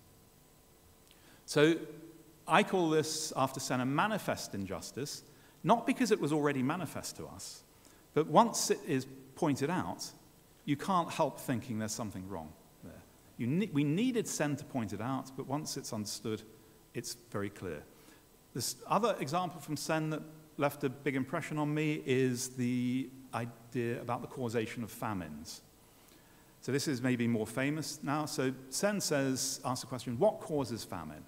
So I call this, after Sen, a manifest injustice, not because it was already manifest to us, but once it is pointed out, you can't help thinking there's something wrong there. We needed Sen to point it out, but once it's understood, it's very clear. This other example from Sen that left a big impression on me is the idea about the causation of famines. So this is maybe more famous now. So Sen asks the question, what causes famine?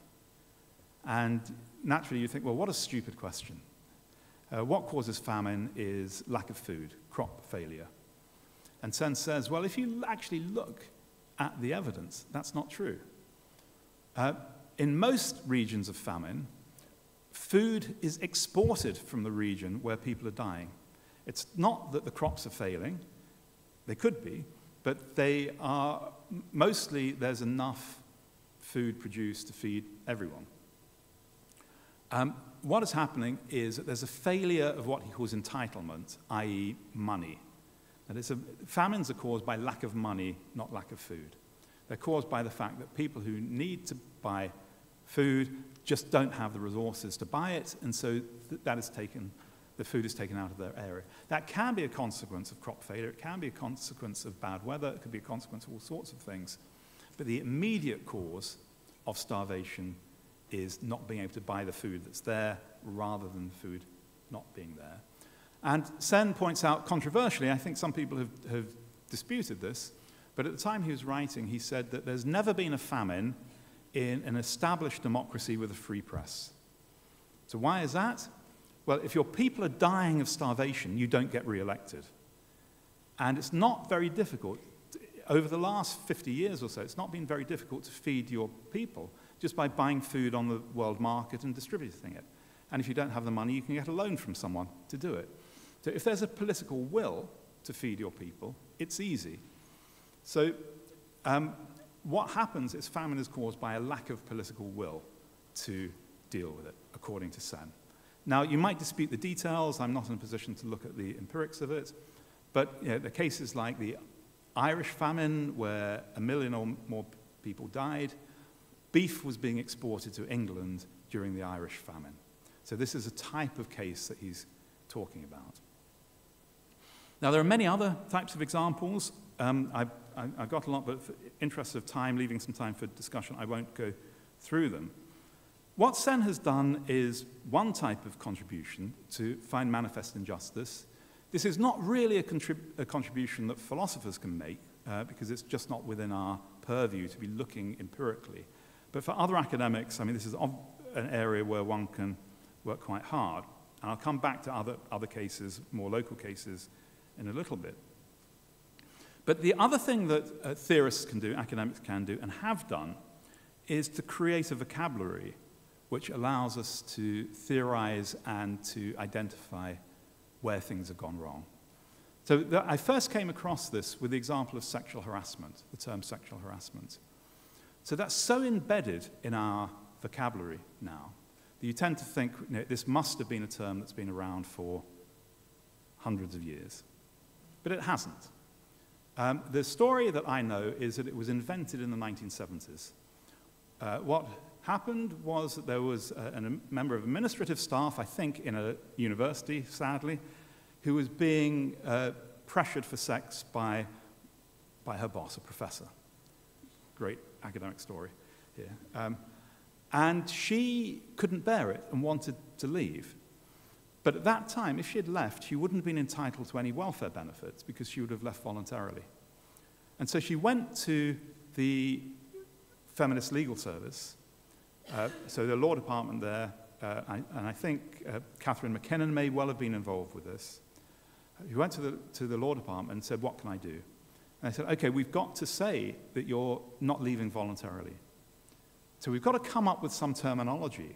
And naturally you think, well, what a stupid question. What causes famine is lack of food, crop failure. And Sen says, well, if you actually look at the evidence, that's not true. In most regions of famine, food is exported from the region where people are dying. It's not that the crops are failing. They could be, but they are mostly there's enough food produced to feed everyone. what is happening is that there's a failure of what he calls entitlement, i.e. money. And famines are caused by lack of money, not lack of food. They're caused by the fact that people who need to buy food just don't have the resources to buy it, and so the food is taken out of their area. That can be a consequence of crop failure, it can be a consequence of bad weather, it could be a consequence of all sorts of things. But the immediate cause of starvation is not being able to buy the food that's there rather than food not being there. And Sen points out, controversially, I think some people have disputed this, but at the time he was writing, he said that there's never been a famine in an established democracy with a free press. So why is that? Well, if your people are dying of starvation, you don't get re-elected. And it's not very difficult. Over the last 50 years or so, it's not been very difficult to feed your people just by buying food on the world market and distributing it. And if you don't have the money, you can get a loan from someone to do it. So if there's a political will to feed your people, it's easy. So what happens is famine is caused by a lack of political will to deal with it, according to Sen. Now, you might dispute the details. I'm not in a position to look at the empirics of it. But the cases like the Irish famine, where 1 million or more people died, beef was being exported to England during the Irish famine. So this is a type of case that he's talking about. Now, there are many other types of examples. I've got a lot, but for interest of time, leaving some time for discussion, I won't go through them. What Sen has done is one type of contribution to find manifest injustice. This is not really a contribution that philosophers can make, because it's just not within our purview to be looking empirically. But for other academics, I mean, this is an area where one can work quite hard. And I'll come back to other cases, more local cases, in a little bit. But the other thing that theorists can do, academics can do, and have done, is to create a vocabulary which allows us to theorize and to identify where things have gone wrong. So I first came across this with the example of sexual harassment, the term sexual harassment. So that's so embedded in our vocabulary now that you tend to think this must have been a term that's been around for hundreds of years. But it hasn't. The story that I know is that it was invented in the 1970s. What happened was that there was a member of administrative staff, I think in a university, sadly, who was being pressured for sex by her boss, a professor. Great academic story here. And she couldn't bear it and wanted to leave. But at that time, if she had left, she wouldn't have been entitled to any welfare benefits because she would have left voluntarily. And so she went to the Feminist Legal Service, so the law department there, and I think Catherine McKinnon may well have been involved with this. He went to the law department and said, what can I do? And they said, okay, we've got to say that you're not leaving voluntarily. So we've got to come up with some terminology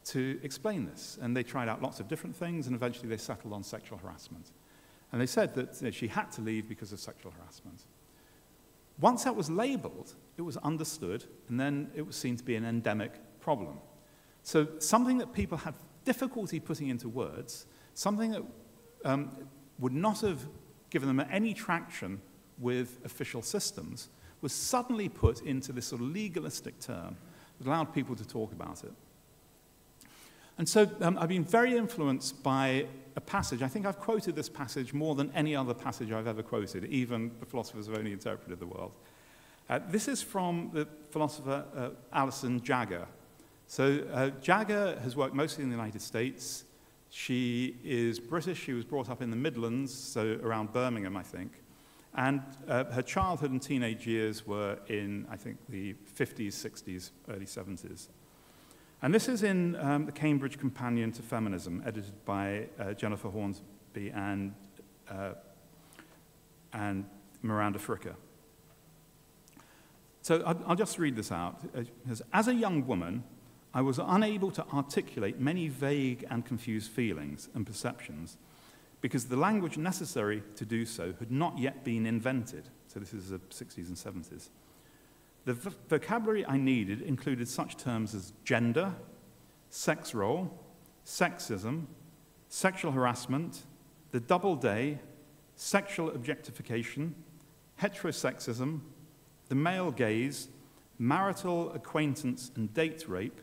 to explain this. And they tried out lots of different things, and eventually they settled on sexual harassment. And they said that she had to leave because of sexual harassment. Once that was labeled, it was understood, and then it was seen to be an endemic problem. So something that people had difficulty putting into words, something that would not have given them any traction with official systems, was suddenly put into this sort of legalistic term that allowed people to talk about it. And so I've been very influenced by a passage. I think I've quoted this passage more than any other passage I've ever quoted. Even the philosophers have only interpreted the world. This is from the philosopher Alison Jagger. So Jagger has worked mostly in the United States. She is British. She was brought up in the Midlands, so around Birmingham, I think. And her childhood and teenage years were in, I think, the 50s, 60s, early 70s. And this is in the Cambridge Companion to Feminism, edited by Jennifer Hornsby and Miranda Fricker. So I'll just read this out. It says, as a young woman, I was unable to articulate many vague and confused feelings and perceptions because the language necessary to do so had not yet been invented. So this is the 60s and 70s. The vocabulary I needed included such terms as gender, sex role, sexism, sexual harassment, the double day, sexual objectification, heterosexism, the male gaze, marital acquaintance and date rape,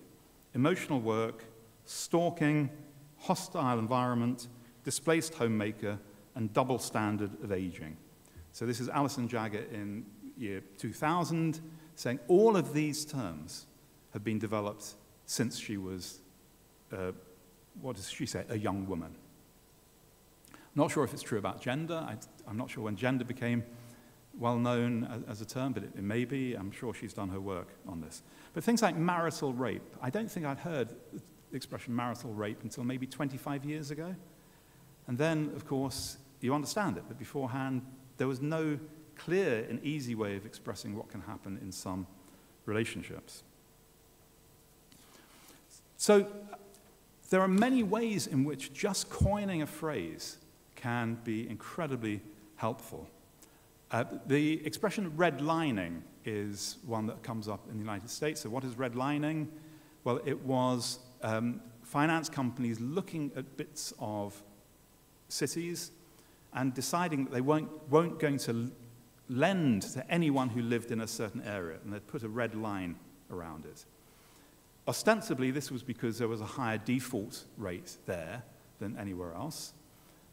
emotional work, stalking, hostile environment, displaced homemaker, and double standard of aging. So this is Alison Jagger in year 2000, saying all of these terms have been developed since she was, what does she say, a young woman. Not sure if it's true about gender. I'm not sure when gender became well known as a term, but it may be. I'm sure she's done her work on this. But things like marital rape, I don't think I'd heard the expression marital rape until maybe 25 years ago. And then, of course, you understand it, but beforehand, there was no clear and easy way of expressing what can happen in some relationships. So there are many ways in which just coining a phrase can be incredibly helpful. The expression redlining is one that comes up in the United States. So what is redlining? Well, it was finance companies looking at bits of cities and deciding that they weren't going to lend to anyone who lived in a certain area, and they'd put a red line around it. Ostensibly, this was because there was a higher default rate there than anywhere else.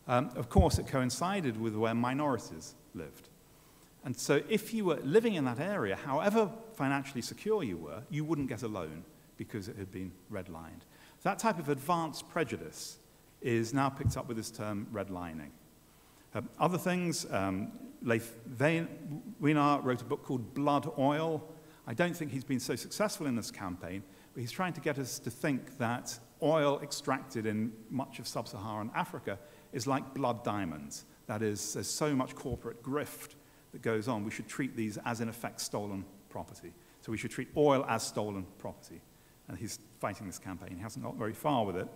Of course, it coincided with where minorities lived. And so if you were living in that area, however financially secure you were, you wouldn't get a loan because it had been redlined. That type of advanced prejudice is now picked up with this term redlining. Other things, Leif Wienar wrote a book called Blood Oil. I don't think he's been so successful in this campaign, but he's trying to get us to think that oil extracted in much of sub-Saharan Africa is like blood diamonds. That is, there's so much corporate grift that goes on. We should treat these as, in effect, stolen property. So we should treat oil as stolen property. And he's fighting this campaign. He hasn't got very far with it.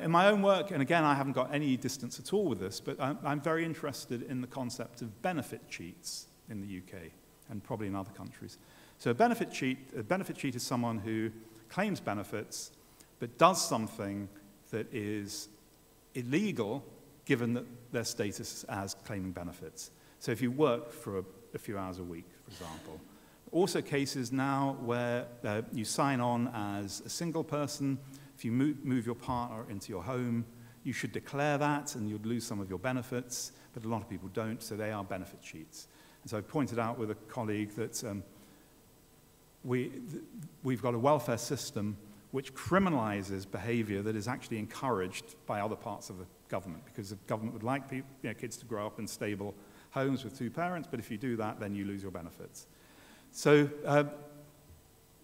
In my own work, and again, I haven't got any distance at all with this, but I'm very interested in the concept of benefit cheats in the UK and probably in other countries. So a benefit cheat is someone who claims benefits but does something that is illegal given that their status as claiming benefits. So if you work for a few hours a week, for example. Also cases now where you sign on as a single person. If you move your partner into your home, you should declare that and you'd lose some of your benefits, but a lot of people don't, so they are benefit cheats. And so I pointed out with a colleague that we've got a welfare system which criminalizes behavior that is actually encouraged by other parts of the government, because the government would like people, kids to grow up in stable homes with two parents, but if you do that, then you lose your benefits. So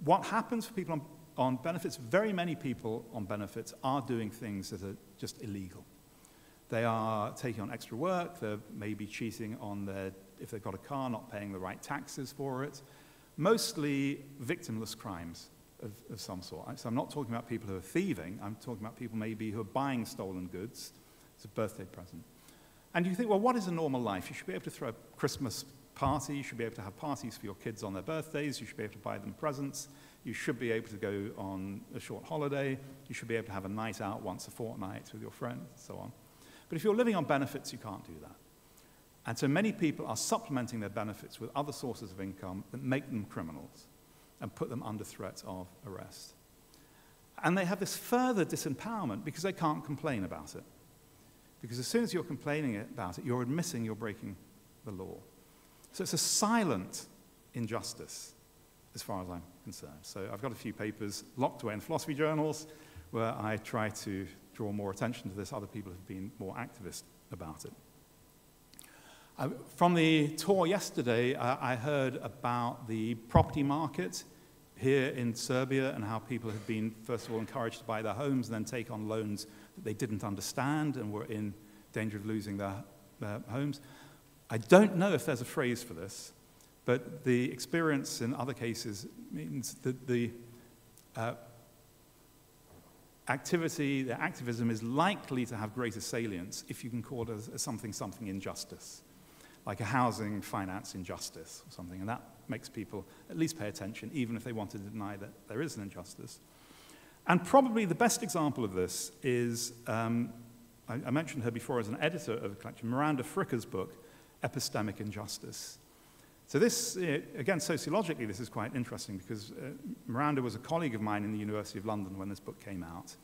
what happens for people on benefits? Very many people on benefits are doing things that are just illegal. They are taking on extra work, they're maybe cheating on if they've got a car, not paying the right taxes for it. Mostly victimless crimes of some sort. So I'm not talking about people who are thieving, I'm talking about people maybe who are buying stolen goods as a birthday present. And you think, well, what is a normal life? You should be able to throw a Christmas party, you should be able to have parties for your kids on their birthdays, you should be able to buy them presents, you should be able to go on a short holiday, you should be able to have a night out once a fortnight with your friends, and so on. But if you're living on benefits, you can't do that. And so many people are supplementing their benefits with other sources of income that make them criminals and put them under threat of arrest. And they have this further disempowerment because they can't complain about it. Because as soon as you're complaining about it, you're admitting you're breaking the law. So it's a silent injustice, as far as I'm concerned. So I've got a few papers locked away in philosophy journals where I try to draw more attention to this. Other people have been more activist about it. From the tour yesterday, I heard about the property market here in Serbia and how people have been, first of all, encouraged to buy their homes and then take on loans that they didn't understand and were in danger of losing their homes. I don't know if there's a phrase for this, but the experience in other cases means that the activism is likely to have greater salience if you can call it as something injustice, like a housing finance injustice or something, and that makes people at least pay attention, even if they want to deny that there is an injustice. And probably the best example of this is, I mentioned her before as an editor of the collection, Miranda Fricker's book, Epistemic Injustice. So this, again, sociologically, this is quite interesting because Miranda was a colleague of mine in the University of London when this book came out.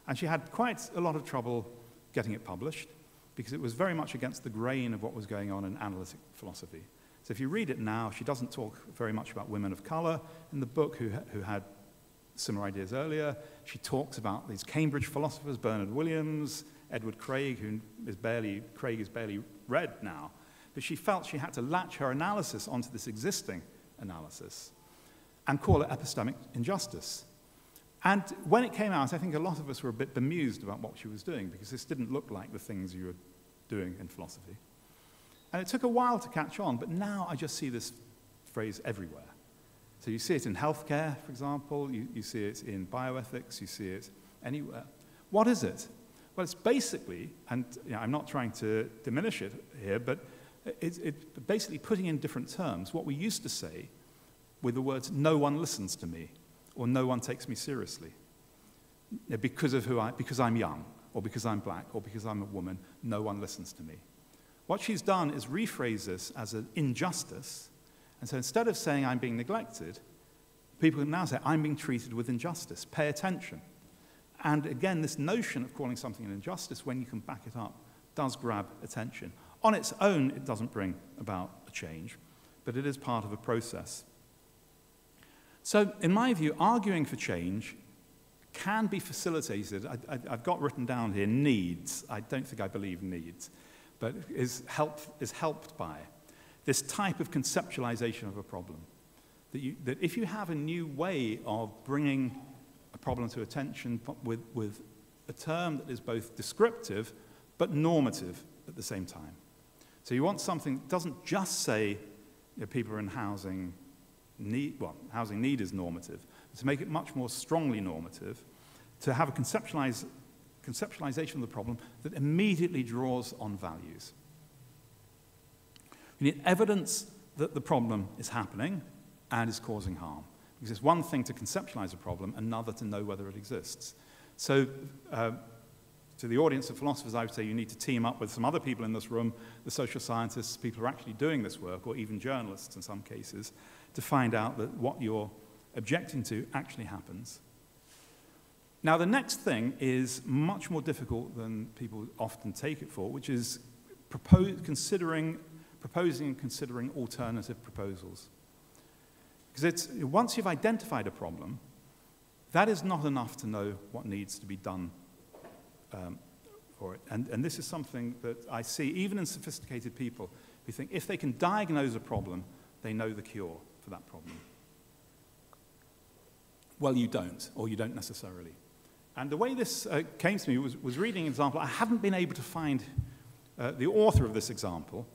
And she had quite a lot of trouble getting it published because it was very much against the grain of what was going on in analytic philosophy. So if you read it now, she doesn't talk very much about women of color in the book who had similar ideas earlier. She talks about these Cambridge philosophers, Bernard Williams, Edward Craig, Craig is barely read now. But she felt she had to latch her analysis onto this existing analysis and call it epistemic injustice. And when it came out, I think a lot of us were a bit bemused about what she was doing because this didn't look like the things you were doing in philosophy. And it took a while to catch on, but now I just see this phrase everywhere. So you see it in healthcare, for example, you see it in bioethics, you see it anywhere. What is it? Well, it's basically, and I'm not trying to diminish it here, but it's basically putting in different terms what we used to say with the words, no one listens to me, or no one takes me seriously. Because I'm young, or because I'm black, or because I'm a woman, no one listens to me. What she's done is rephrase this as an injustice, and so instead of saying I'm being neglected, people can now say I'm being treated with injustice, pay attention. And again, this notion of calling something an injustice, when you can back it up, does grab attention. On its own, it doesn't bring about a change, but it is part of a process. So, in my view, arguing for change can be facilitated. I've got written down here needs. I don't think I believe needs, but is helped by this type of conceptualization of a problem. That if you have a new way of bringing a problem to attention with a term that is both descriptive but normative at the same time. So you want something that doesn't just say people are in housing need, well, housing need is normative, but to make it much more strongly normative, to have a conceptualization of the problem that immediately draws on values. You need evidence that the problem is happening and is causing harm. Because it's one thing to conceptualize a problem, another to know whether it exists. So to the audience of philosophers, I would say you need to team up with some other people in this room, the social scientists, people who are actually doing this work, or even journalists in some cases, to find out that what you're objecting to actually happens. Now, the next thing is much more difficult than people often take it for, which is proposing and considering alternative proposals. Because once you've identified a problem, that is not enough to know what needs to be done for it. And this is something that I see even in sophisticated people who think if they can diagnose a problem, they know the cure for that problem. Well, you don't, or you don't necessarily. And the way this came to me was reading an example. I haven't been able to find the author of this example,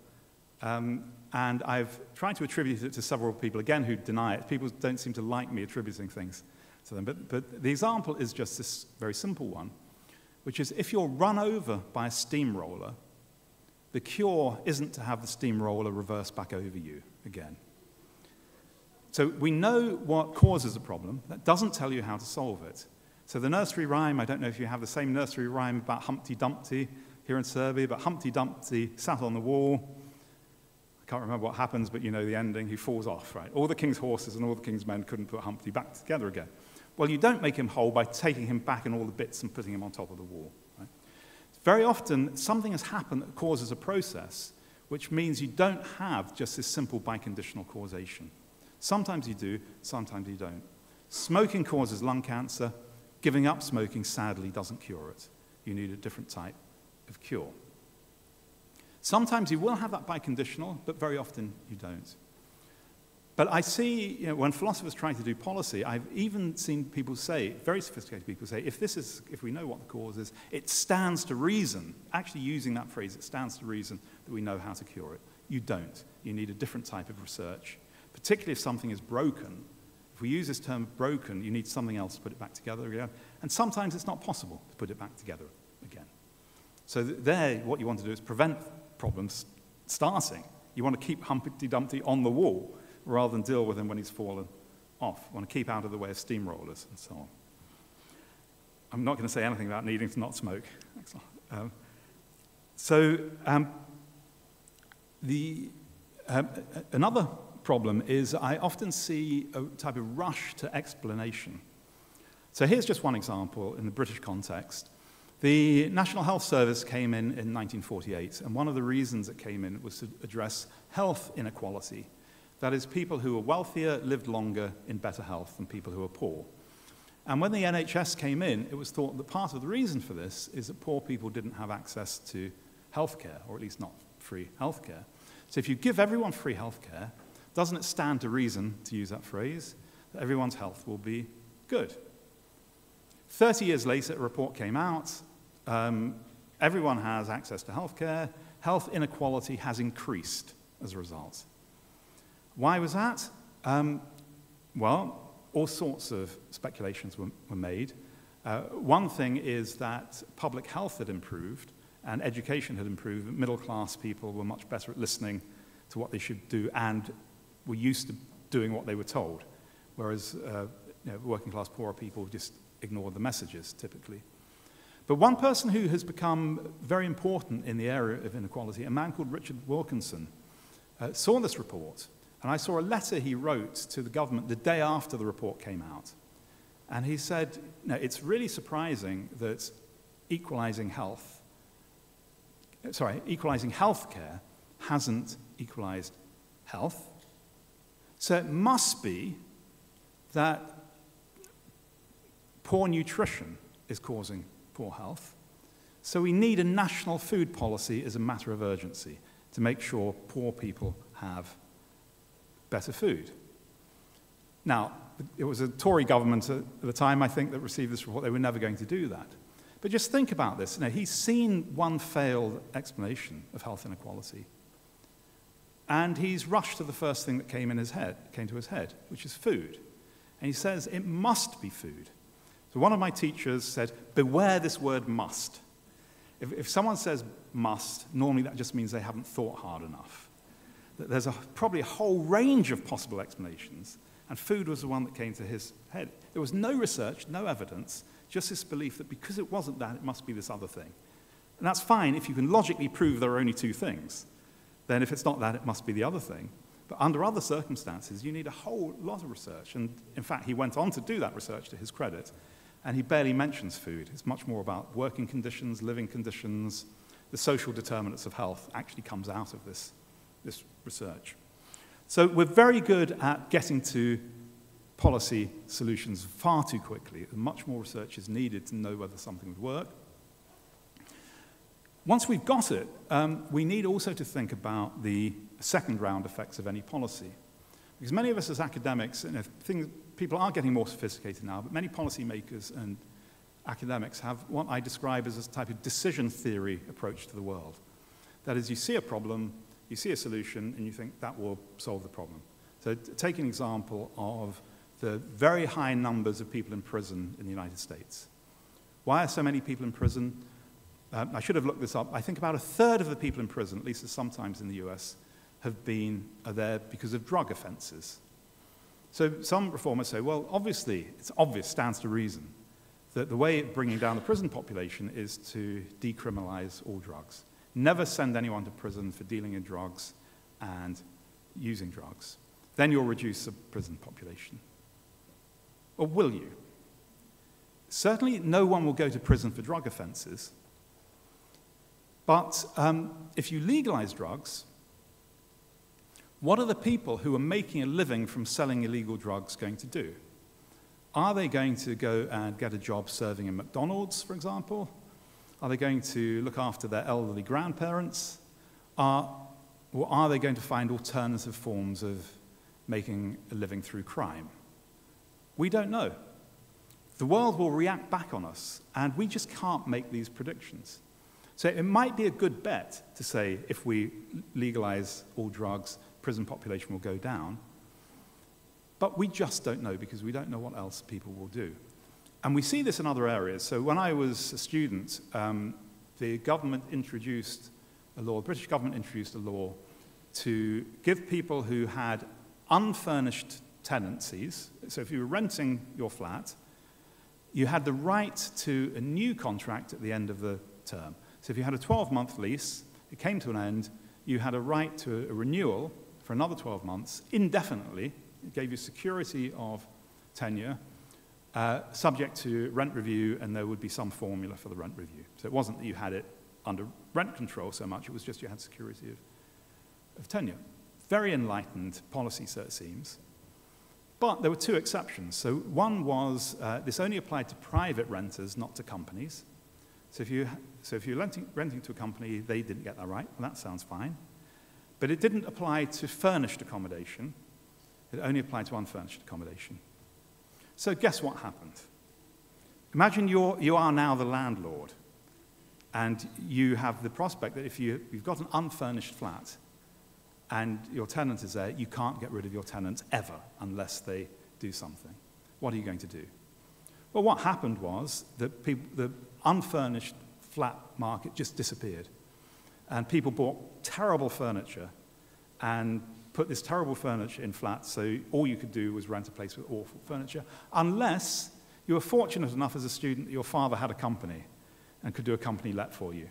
and I've tried to attribute it to several people, again, who deny it. People don't seem to like me attributing things to them. But the example is just this very simple one, which is if you're run over by a steamroller, the cure isn't to have the steamroller reverse back over you again. So we know what causes a problem. That doesn't tell you how to solve it. So the nursery rhyme, I don't know if you have the same nursery rhyme about Humpty Dumpty here in Serbia, but Humpty Dumpty sat on the wall. I can't remember what happens, but you know the ending. He falls off, right? All the king's horses and all the king's men couldn't put Humpty back together again. Well, you don't make him whole by taking him back in all the bits and putting him on top of the wall. Right? Very often, something has happened that causes a process, which means you don't have just this simple biconditional causation. Sometimes you do, sometimes you don't. Smoking causes lung cancer. Giving up smoking, sadly, doesn't cure it. You need a different type of cure. Sometimes you will have that biconditional, but very often you don't. But I see, when philosophers try to do policy, I've even seen people say, very sophisticated people say, if we know what the cause is, it stands to reason, actually using that phrase, it stands to reason that we know how to cure it. You don't. You need a different type of research, particularly if something is broken. If we use this term broken, you need something else to put it back together again. And sometimes it's not possible to put it back together again. So there, what you want to do is prevent problems starting. You want to keep Humpty Dumpty on the wall rather than deal with him when he's fallen off. You want to keep out of the way of steamrollers and so on. I'm not going to say anything about needing to not smoke. Excellent. Another problem is I often see a type of rush to explanation. So here's just one example in the British context. The National Health Service came in 1948, and one of the reasons it came in was to address health inequality. That is, people who were wealthier lived longer in better health than people who were poor. And when the NHS came in, it was thought that part of the reason for this is that poor people didn't have access to healthcare, or at least not free healthcare. So if you give everyone free healthcare, doesn't it stand to reason, to use that phrase, that everyone's health will be good? 30 years later, a report came out. Everyone has access to healthcare. Health inequality has increased as a result. Why was that? Well, all sorts of speculations were made. One thing is that public health had improved and education had improved. Middle-class people were much better at listening to what they should do and were used to doing what they were told, whereas working-class poorer people just ignored the messages, typically. But one person who has become very important in the area of inequality, a man called Richard Wilkinson, saw this report. And I saw a letter he wrote to the government the day after the report came out. And he said, no, it's really surprising that equalizing healthcare hasn't equalized health. So it must be that poor nutrition is causing poor health. So we need a national food policy as a matter of urgency to make sure poor people have better food. Now, it was a Tory government at the time, I think, that received this report. They were never going to do that. But just think about this. He's seen one failed explanation of health inequality, and he's rushed to the first thing that came to his head, which is food. And he says, it must be food. So one of my teachers said, beware this word must. If someone says must, normally that just means they haven't thought hard enough. There's probably a whole range of possible explanations, and food was the one that came to his head. There was no research, no evidence, just this belief that because it wasn't that, it must be this other thing. And that's fine if you can logically prove there are only two things. Then if it's not that, it must be the other thing. But under other circumstances, you need a whole lot of research. And in fact, he went on to do that research to his credit, and he barely mentions food. It's much more about working conditions, living conditions. The social determinants of health actually comes out of this research. So we're very good at getting to policy solutions far too quickly. Much more research is needed to know whether something would work. Once we've got it, we need also to think about the second-round effects of any policy. Because many of us as academics, people are getting more sophisticated now, but many policymakers and academics have what I describe as a type of decision theory approach to the world. That is, you see a problem, you see a solution, and you think that will solve the problem. So take an example of the very high numbers of people in prison in the United States. Why are so many people in prison? I should have looked this up. I think about a third of the people in prison, at least sometimes in the US, are there because of drug offenses. So some reformers say, well, obviously, it's obvious, stands to reason, that the way of bringing down the prison population is to decriminalize all drugs. Never send anyone to prison for dealing in drugs and using drugs. Then you'll reduce the prison population. Or will you? Certainly no one will go to prison for drug offenses. But if you legalize drugs, what are the people who are making a living from selling illegal drugs going to do? Are they going to go and get a job serving in McDonald's, for example? Are they going to look after their elderly grandparents? Or are they going to find alternative forms of making a living through crime? We don't know. The world will react back on us, and we just can't make these predictions. So it might be a good bet to say if we legalize all drugs, prison population will go down. But we just don't know because we don't know what else people will do. And we see this in other areas. So when I was a student, the government introduced a law, the British government introduced a law to give people who had unfurnished tenancies, so if you were renting your flat, you had the right to a new contract at the end of the term. So if you had a 12-month lease, it came to an end, you had a right to a renewal for another 12 months, indefinitely. It gave you security of tenure, subject to rent review, and there would be some formula for the rent review. So it wasn't that you had it under rent control so much, it was just you had security of tenure. Very enlightened policy, so it seems. But there were two exceptions. So one was this only applied to private renters, not to companies. So if you're renting to a company, they didn't get that right. Well, that sounds fine. But it didn't apply to furnished accommodation. It only applied to unfurnished accommodation. So guess what happened? Imagine you are now the landlord, and you have the prospect that if you've got an unfurnished flat, and your tenant is there, you can't get rid of your tenants ever unless they do something. What are you going to do? Well, what happened was that the unfurnished flat market just disappeared. And people bought terrible furniture and put this terrible furniture in flats, so all you could do was rent a place with awful furniture, unless you were fortunate enough as a student that your father had a company and could do a company let for you.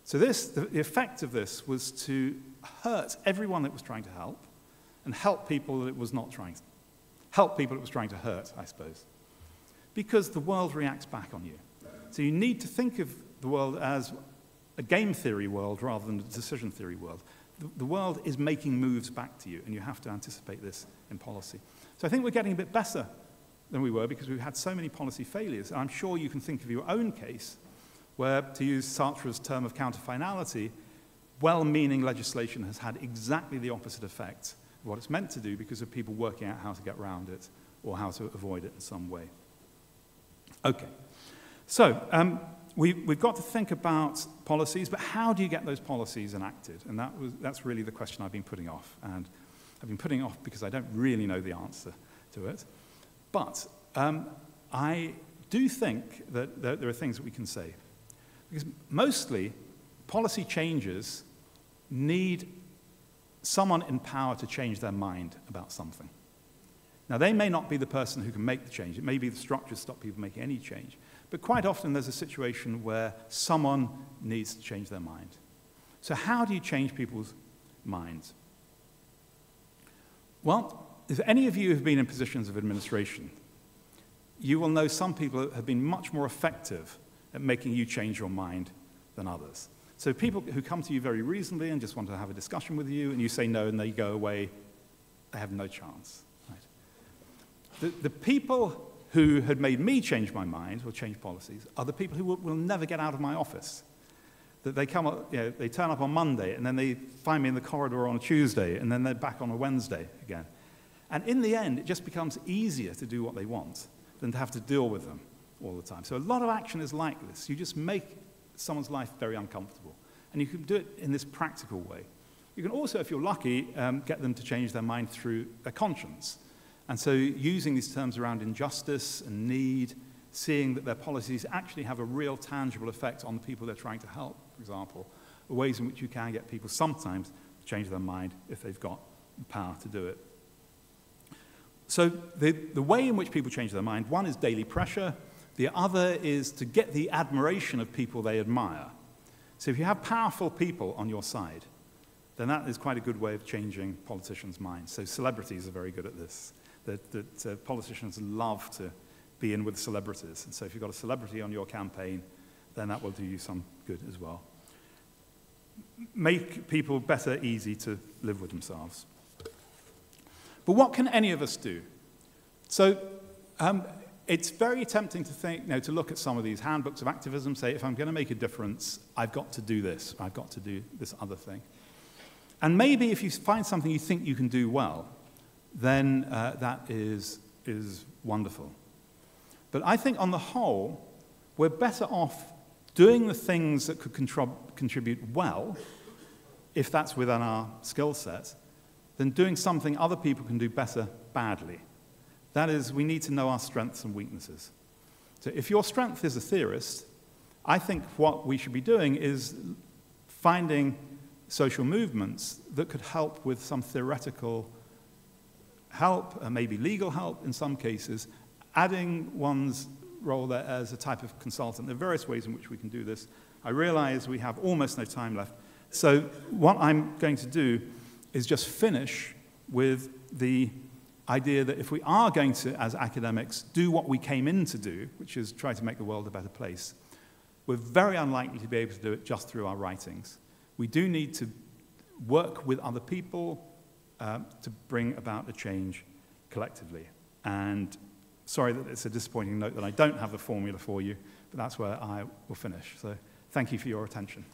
So the effect of this was to hurt everyone that was trying to help, and help people that it was not trying to help people it was trying to hurt, I suppose. Because the world reacts back on you. So you need to think of the world as a game theory world rather than a decision theory world. The world is making moves back to you, and you have to anticipate this in policy. So I think we're getting a bit better than we were because we've had so many policy failures. And I'm sure you can think of your own case where, to use Sartre's term of counterfinality, well-meaning legislation has had exactly the opposite effect of what it's meant to do because of people working out how to get around it or how to avoid it in some way. Okay, so we've got to think about policies, but how do you get those policies enacted? And that's really the question I've been putting off. And I've been putting it off because I don't really know the answer to it. But I do think that there are things that we can say. Because mostly, policy changes need someone in power to change their mind about something. Now, they may not be the person who can make the change. It may be the structures stop people making any change. But quite often, there's a situation where someone needs to change their mind. So how do you change people's minds? Well, if any of you have been in positions of administration, you will know some people have been much more effective at making you change your mind than others. So people who come to you very reasonably and just want to have a discussion with you, and you say no and they go away, they have no chance. Right? The people who had made me change my mind or change policies are the people who will never get out of my office. That they come up, they turn up on Monday, and then they find me in the corridor on a Tuesday, and then they're back on a Wednesday again. And in the end, it just becomes easier to do what they want than to have to deal with them all the time. So a lot of action is like this. You just make someone's life very uncomfortable. And you can do it in this practical way. You can also, if you're lucky, get them to change their mind through a conscience. And so using these terms around injustice and need, seeing that their policies actually have a real tangible effect on the people they're trying to help, for example, are ways in which you can get people sometimes to change their mind if they've got the power to do it. So the way in which people change their mind, one is daily pressure. The other is to get the admiration of people they admire. So if you have powerful people on your side, then that is quite a good way of changing politicians' minds. So celebrities are very good at this. That politicians love to be in with celebrities. And so if you've got a celebrity on your campaign, then that will do you some good as well. Make people better, easy to live with themselves. But what can any of us do? So it's very tempting to think, to look at some of these handbooks of activism, say, if I'm going to make a difference, I've got to do this, I've got to do this other thing. And maybe if you find something you think you can do well, then that is wonderful. But I think on the whole, we're better off doing the things that could contribute well, if that's within our skill set, than doing something other people can do better badly. That is, we need to know our strengths and weaknesses. So if your strength is a theorist, I think what we should be doing is finding social movements that could help with some theoretical help, and maybe legal help in some cases, adding one's role there as a type of consultant. There are various ways in which we can do this. I realize we have almost no time left. So what I'm going to do is just finish with the idea that if we are going to, as academics, do what we came in to do, which is try to make the world a better place, we're very unlikely to be able to do it just through our writings. We do need to work with other people to bring about a change collectively. And sorry that it's a disappointing note that I don't have the formula for you, but that's where I will finish. So thank you for your attention.